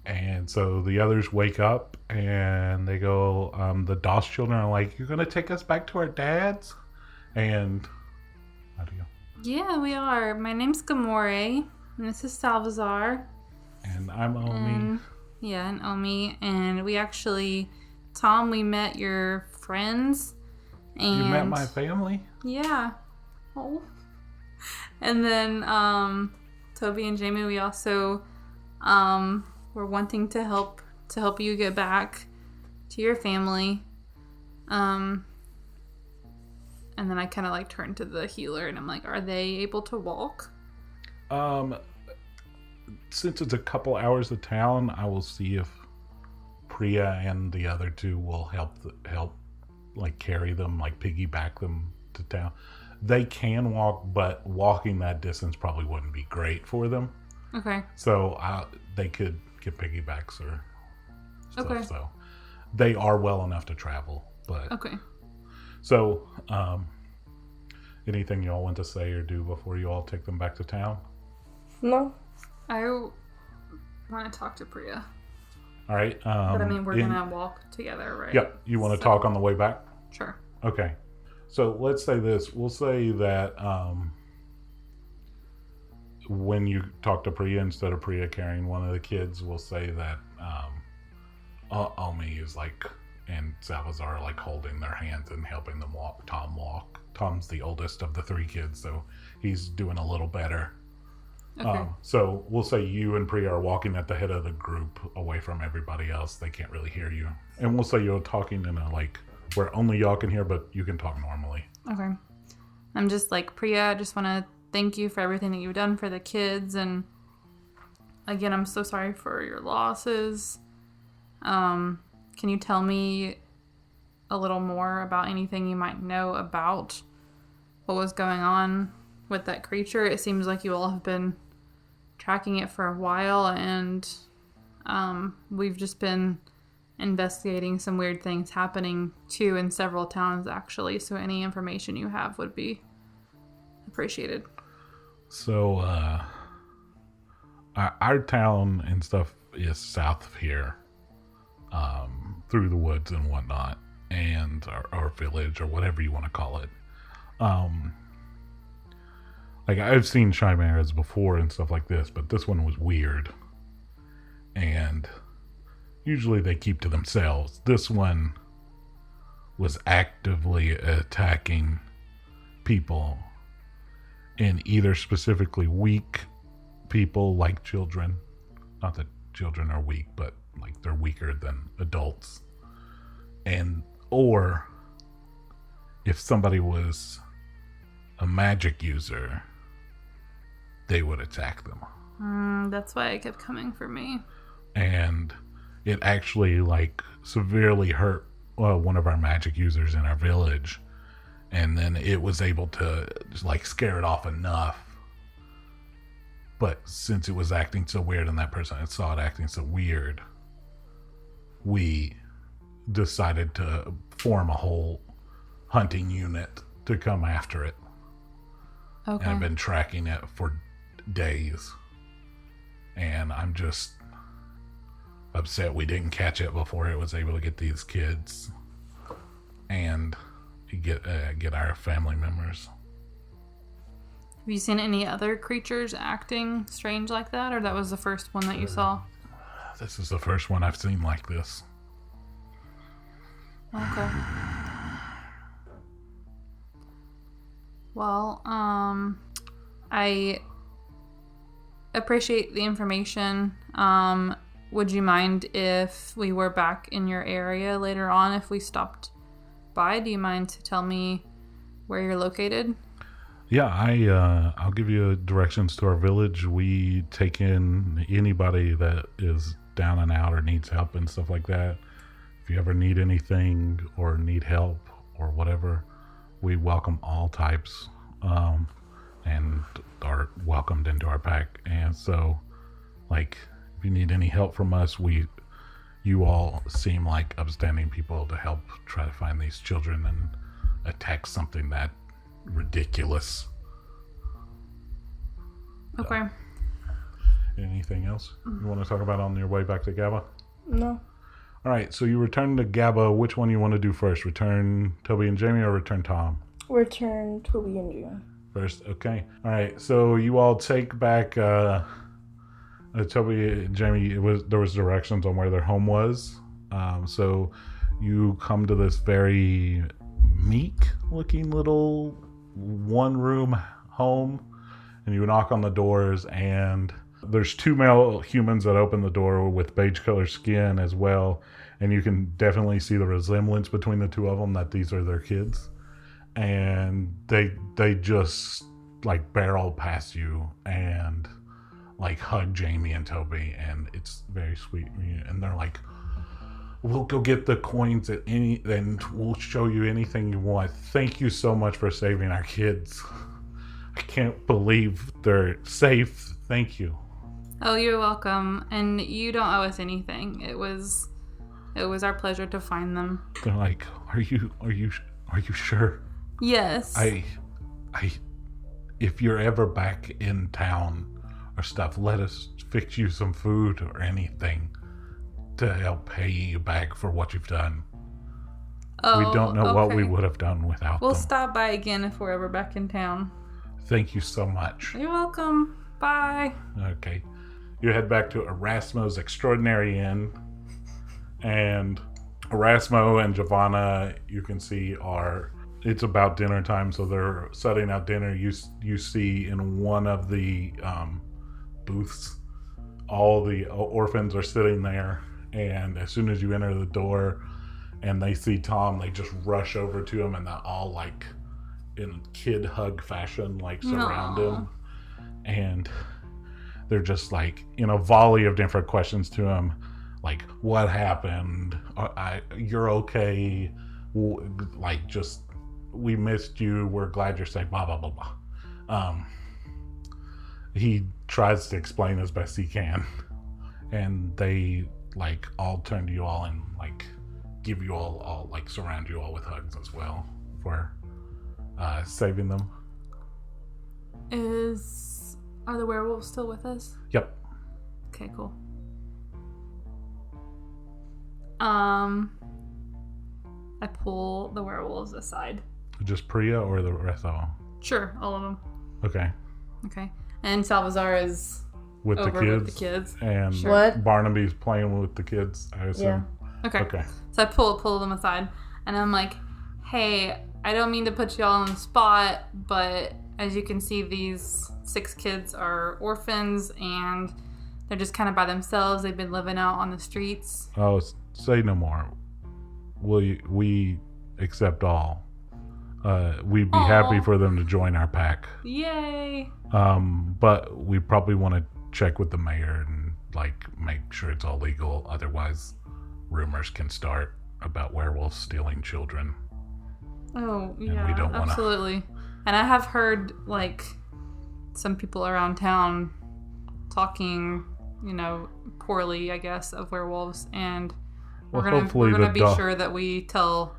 And so the others wake up and they go, the DOS children are like, you're gonna take us back to our dads? And how do you? Yeah, we are. My name's Gamoree, and this is Salvazar. And I'm Omi. And Omi. And we actually, Tom, we met your friends. And you met my family? Yeah. Oh. And then Toby and Jamie, we also were wanting to help you get back to your family. And then I kind of like turned to the healer and I'm like, are they able to walk? Since it's a couple hours of town, I will see if Priya and the other 2 will help like carry them, like piggyback them to town. They can walk, but walking that distance probably wouldn't be great for them. Okay. So they could get piggybacks or stuff. Okay. So they are well enough to travel. But okay. So, anything y'all want to say or do before you all take them back to town? No. I want to talk to Priya. All right. But I mean, we're going to walk together, right? Yep. You want to talk on the way back? Sure. Okay. So let's say this. We'll say that when you talk to Priya, instead of Priya carrying one of the kids, we'll say that Omi is like, and Salvazar are like holding their hands and helping them walk. Tom walk. Tom's the oldest of the 3 kids, so he's doing a little better. Okay. So we'll say you and Priya are walking at the head of the group away from everybody else. They can't really hear you. And we'll say you're talking in a like where only y'all can hear, but you can talk normally. Okay. I'm just like, Priya, I just want to thank you for everything that you've done for the kids. And again, I'm so sorry for your losses. Can you tell me a little more about anything you might know about what was going on with that creature? It seems like you all have been tracking it for a while, and we've just been investigating some weird things happening too in several towns actually, so any information you have would be appreciated. So our town and stuff is south of here, through the woods and whatnot, and our village or whatever you want to call it. Like I've seen chimeras before and stuff like this, but this one was weird, and usually they keep to themselves. This one was actively attacking people, and either specifically weak people like children. Not that children are weak, but like they're weaker than adults. Or if somebody was a magic user, they would attack them. That's why it kept coming for me. And it actually like severely hurt one of our magic users in our village, and then it was able to like scare it off enough. But since it was acting so weird and that person saw it acting so weird, we decided to form a whole hunting unit to come after it. Okay. And I've been tracking it for days. And I'm just upset we didn't catch it before it was able to get these kids and get our family members. Have you seen any other creatures acting strange like that, or that was the first one that you saw? This is the first one I've seen like this. Okay. Well, I appreciate the information. Would you mind if we were back in your area later on if we stopped by? Do you mind to tell me where you're located? Yeah, I'll give you directions to our village. We take in anybody that is down and out or needs help and stuff like that. If you ever need anything or need help or whatever, we welcome all types and are welcomed into our pack. And so, like, if you need any help from us, you all seem like upstanding people to help try to find these children and attack something that ridiculous. Okay. Anything else you want to talk about on your way back to Gaba? No. All right, so you return to Gaba. Which one you want to do first? Return Toby and Jamie or return Tom? Return Toby and June. First, okay. All right, so you all take back Toby and Jamie. There was directions on where their home was. So you come to this very meek-looking little one-room home, and you knock on the doors, and there's two male humans that open the door with beige-colored skin as well, and you can definitely see the resemblance between the two of them, that these are their kids. And they just like barrel past you and like hug Jamie and Toby, and it's very sweet. And they're like, "We'll go get the coins and we'll show you anything you want. Thank you so much for saving our kids. I can't believe they're safe. Thank you." Oh, you're welcome. And you don't owe us anything. It was our pleasure to find them. They're like, Are you sure? Yes. If you're ever back in town or stuff, let us fix you some food or anything to help pay you back for what you've done. Oh, we don't know what we okay. would have done without We'll them. stop by again if we're ever back in town. Thank you so much. You're welcome. Bye. Okay. You head back to Erasmo's Extraordinary Inn. And Erasmo and Giovanna, you can see, it's about dinner time, so they're setting out dinner. You see in one of the booths, all the orphans are sitting there, and as soon as you enter the door and they see Tom, they just rush over to him, and they're all like in kid hug fashion, like surround him, and they're just like in a volley of different questions to him, like, what happened? You're okay? Like, just, we missed you. We're glad you're safe. Blah blah blah blah. He tries to explain as best he can, and they like all turn to you all and like give you all like surround you all with hugs as well for saving them. Are the werewolves still with us? Yep. Okay, cool. I pull the werewolves aside. Just Priya or the rest of them? Sure, all of them. Okay. Okay. And Salvazar is With the over kids. with the kids. And Sure. What? Barnaby's playing with the kids, I assume. Yeah. Okay. Okay. So I pull them aside, and I'm like, "Hey, I don't mean to put you all on the spot, but as you can see, these 6 kids are orphans, and they're just kind of by themselves. They've been living out on the streets." Oh, say no more. We accept all. We'd be happy for them to join our pack. Yay! But we probably want to check with the mayor and like make sure it's all legal. Otherwise, rumors can start about werewolves stealing children. Oh, we yeah, don't wanna- absolutely. And I have heard, like, some people around town talking, poorly, I guess, of werewolves. And we're gonna be sure that we tell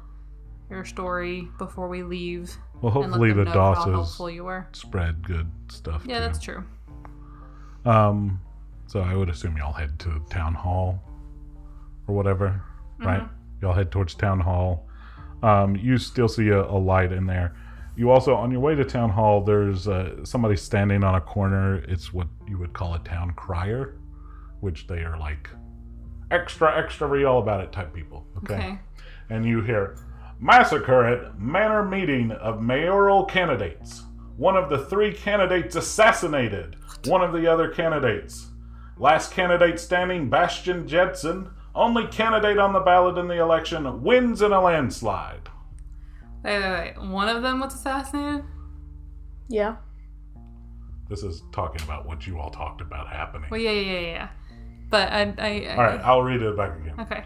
your story before we leave. Well, and let hopefully them the know how Dosses helpful you were. spread good stuff. Yeah, too. that's true. So I would assume y'all head to town hall or whatever, right? Y'all head towards town hall. You still see a light in there. You also, on your way to town hall, there's somebody standing on a corner. It's what you would call a town crier, which they are like extra real about it type people. Okay. And you hear, massacre at manor meeting of mayoral candidates. One of the 3 candidates assassinated. One of the other candidates. Last candidate standing, Bastian Jedson, only candidate on the ballot in the election, wins in a landslide. Wait. One of them was assassinated? Yeah. This is talking about what you all talked about happening. Well, yeah. But I all right, I'll read it back again. Okay.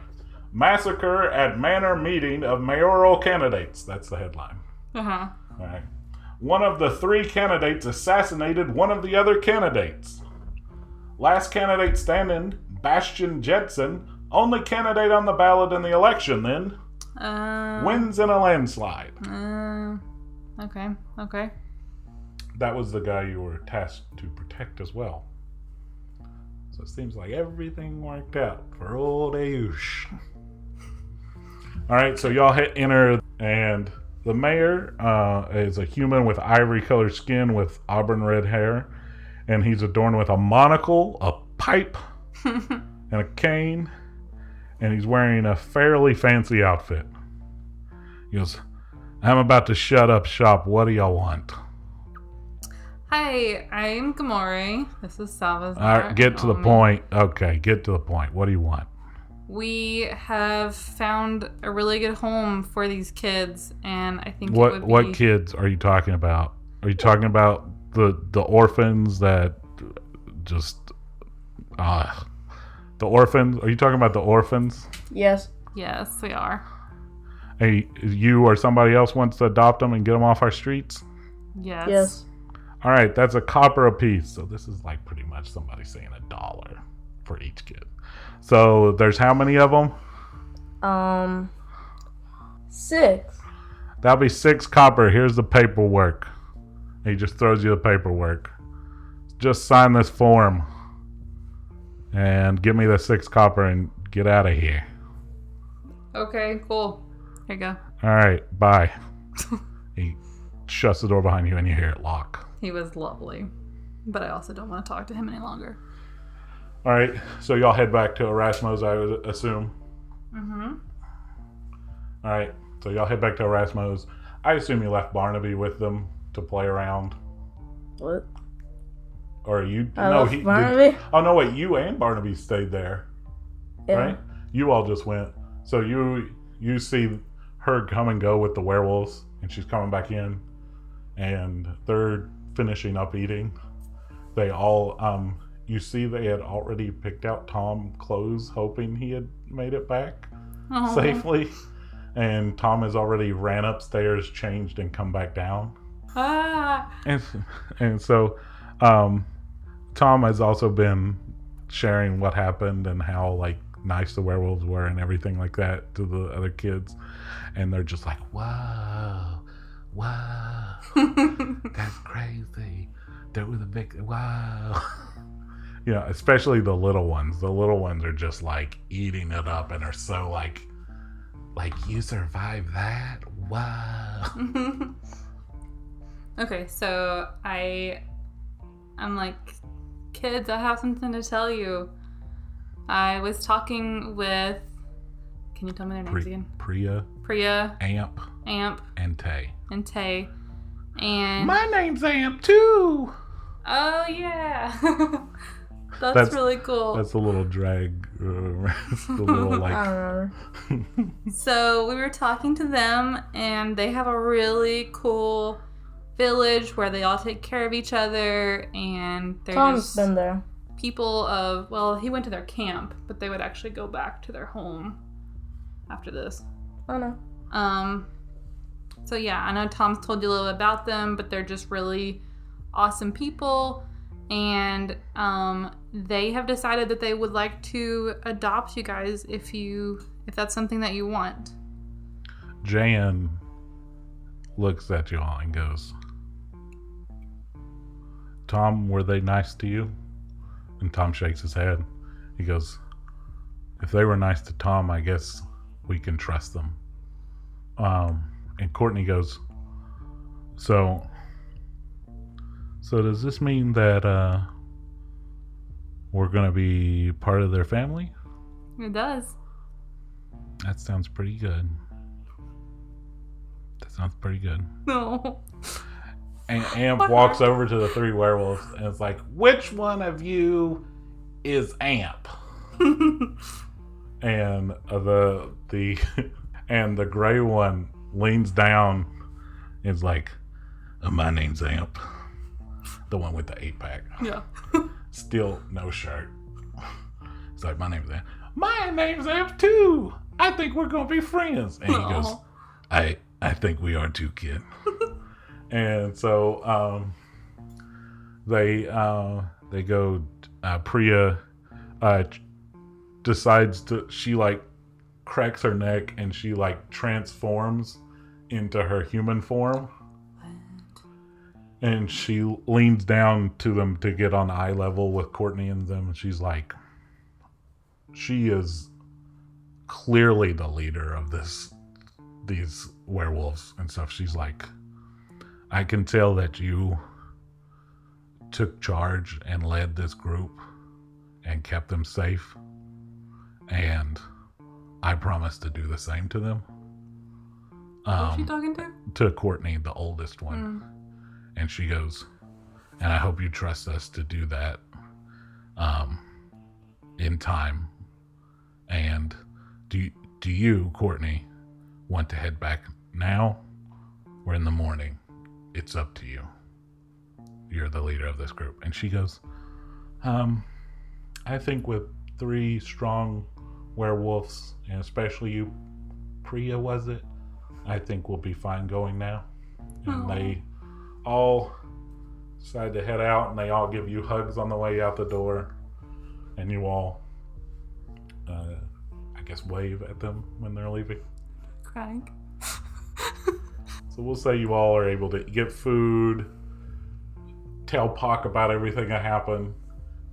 Massacre at manor meeting of mayoral candidates. That's the headline. Uh-huh. All right. One of the 3 candidates assassinated one of the other candidates. Last candidate standing, Bastian Jedson, only candidate on the ballot in the election then, wins in a landslide. Okay. That was the guy you were tasked to protect as well. So it seems like everything worked out for old Ayush. Alright, so y'all enter, and the mayor is a human with ivory-colored skin with auburn red hair, and he's adorned with a monocle, a pipe, and a cane, and he's wearing a fairly fancy outfit. He goes, I'm about to shut up shop. What do y'all want? Hi, I'm Gamoree. This is Salvazar. All right, get to the point. Okay, get to the point. What do you want? We have found a really good home for these kids, and I think what kids are you talking about? Are you talking about the orphans that just the orphans? Are you talking about the orphans? Yes. Yes, we are. Hey, you or somebody else wants to adopt them and get them off our streets? Yes. All right, that's a copper a piece. So this is like pretty much somebody saying $1 for each kid. So there's how many of them? 6. That'll be 6 copper. Here's the paperwork. He just throws you the paperwork. Just sign this form and give me the 6 copper and get out of here. Okay, cool. Here you go. All right, bye. He shuts the door behind you and you hear it lock. He was lovely, but I also don't want to talk to him any longer. All right, so y'all head back to Erasmus, I would assume. All right, so y'all head back to Erasmus. I assume you left Barnaby with them to play around. What? Or you? Barnaby? Oh no, wait! You and Barnaby stayed there, right? You all just went. So you see her come and go with the werewolves, and she's coming back in, and they're finishing up eating. They all you see they had already picked out Tom clothes, hoping he had made it back safely, and Tom has already ran upstairs, changed, and come back down. And so Tom has also been sharing what happened and how like nice the werewolves were and everything like that to the other kids, and they're just like, wow, that's crazy. There was a big wow. You know, especially the little ones. The little ones are just like eating it up and are so like you survived that? Wow. Okay, so I'm like, kids, I have something to tell you. I was talking with, can you tell me their names again? Priya, Amp, and Tay. And my name's Amp too. Oh yeah. That's really cool. That's a little drag. It's a little like. I don't remember. So we were talking to them, and they have a really cool village where they all take care of each other, and they're Tom's just been there. people of, well, he went to their camp, but they would actually go back to their home after this. Oh no. So yeah, I know Tom's told you a little about them, but they're just really awesome people, and they have decided that they would like to adopt you guys if that's something that you want. Jan looks at you all and goes, Tom, were they nice to you? And Tom shakes his head. He goes, if they were nice to Tom, I guess we can trust them. And Courtney goes, so does this mean that we're going to be part of their family? It does. That sounds pretty good. No. And Amp walks over to the three werewolves and it's like, which one of you is Amp? And the and the gray one leans down and is like, my name's Amp. The one with the 8-pack. Yeah. Still no shirt. It's like, my name's Amp. My name's Amp too. I think we're gonna be friends. And he goes, I think we are too, kid. And so they go. Priya decides to. She like cracks her neck and she like transforms into her human form. And she leans down to them to get on eye level with Courtney and them. And she's like, she is clearly the leader of these werewolves and stuff. She's like, I can tell that you took charge and led this group and kept them safe. And I promise to do the same to them. Who's she talking to? To Courtney, the oldest one. And she goes, and I hope you trust us to do that in time. And do you, Courtney, want to head back now or in the morning? It's up to you. You're the leader of this group. And she goes, I think with 3 strong werewolves, and especially you, Priya, was it? I think we'll be fine going now. And they all decide to head out, and they all give you hugs on the way out the door. And you all, I guess, wave at them when they're leaving. Crying. So we'll say you all are able to get food, tell Pac about everything that happened.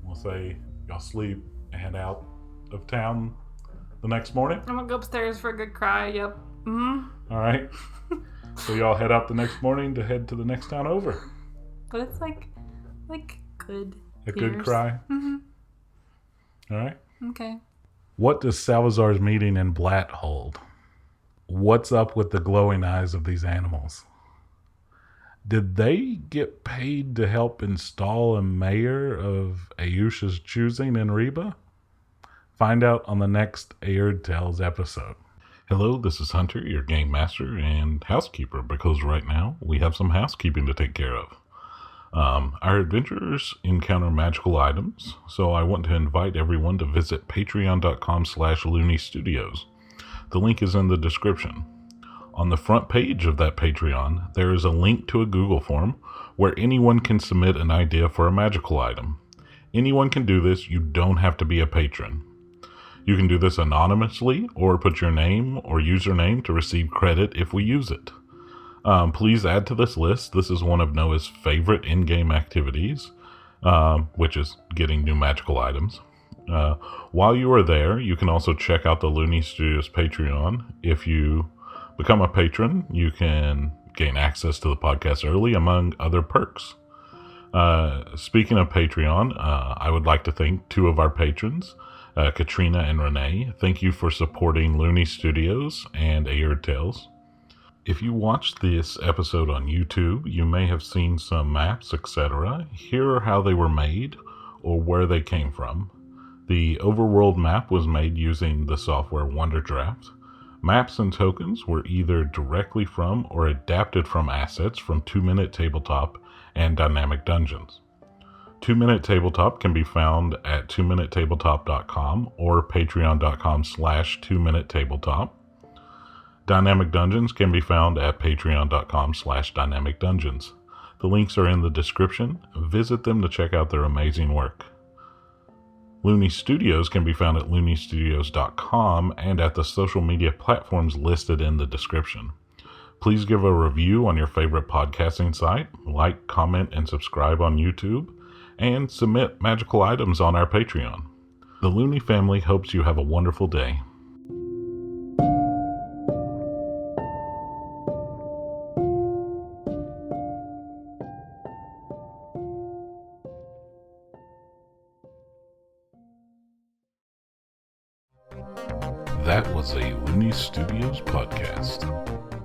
We'll say y'all sleep and head out of town the next morning. I'm gonna go upstairs for a good cry. Yep. Mm-hmm. All right. So y'all head out the next morning to head to the next town over. But it's like good. A good cry. Mm-hmm. All right. Okay. What does Salvazar's meeting in Blatt hold? What's up with the glowing eyes of these animals? Did they get paid to help install a mayor of Ayusha's choosing in Reba? Find out on the next Aerde Tales episode. Hello, this is Hunter, your game master and housekeeper, because right now we have some housekeeping to take care of. Our adventurers encounter magical items, so I want to invite everyone to visit patreon.com/Looney Studios. The link is in the description. On the front page of that Patreon, there is a link to a Google form where anyone can submit an idea for a magical item. Anyone can do this. You don't have to be a patron. You can do this anonymously or put your name or username to receive credit if we use it. Please add to this list. This is one of Noah's favorite in-game activities, which is getting new magical items. While you are there, you can also check out the Looney Studios Patreon. If you become a patron, you can gain access to the podcast early, among other perks. Speaking of Patreon, I would like to thank 2 of our patrons, Katrina and Renee. Thank you for supporting Looney Studios and Aerde Tales. If you watched this episode on YouTube, you may have seen some maps, etc. Here are how they were made or where they came from. The overworld map was made using the software WonderDraft. Maps and tokens were either directly from or adapted from assets from 2-Minute Tabletop and Dynamic Dungeons. 2-Minute Tabletop can be found at 2minutetabletop.com or patreon.com/2Minute Tabletop. Dynamic Dungeons can be found at patreon.com/Dynamic Dungeons. The links are in the description. Visit them to check out their amazing work. Looney Studios can be found at looneystudios.com and at the social media platforms listed in the description. Please give a review on your favorite podcasting site, like, comment, and subscribe on YouTube, and submit magical items on our Patreon. The Looney family hopes you have a wonderful day. That was a Looney Studios podcast.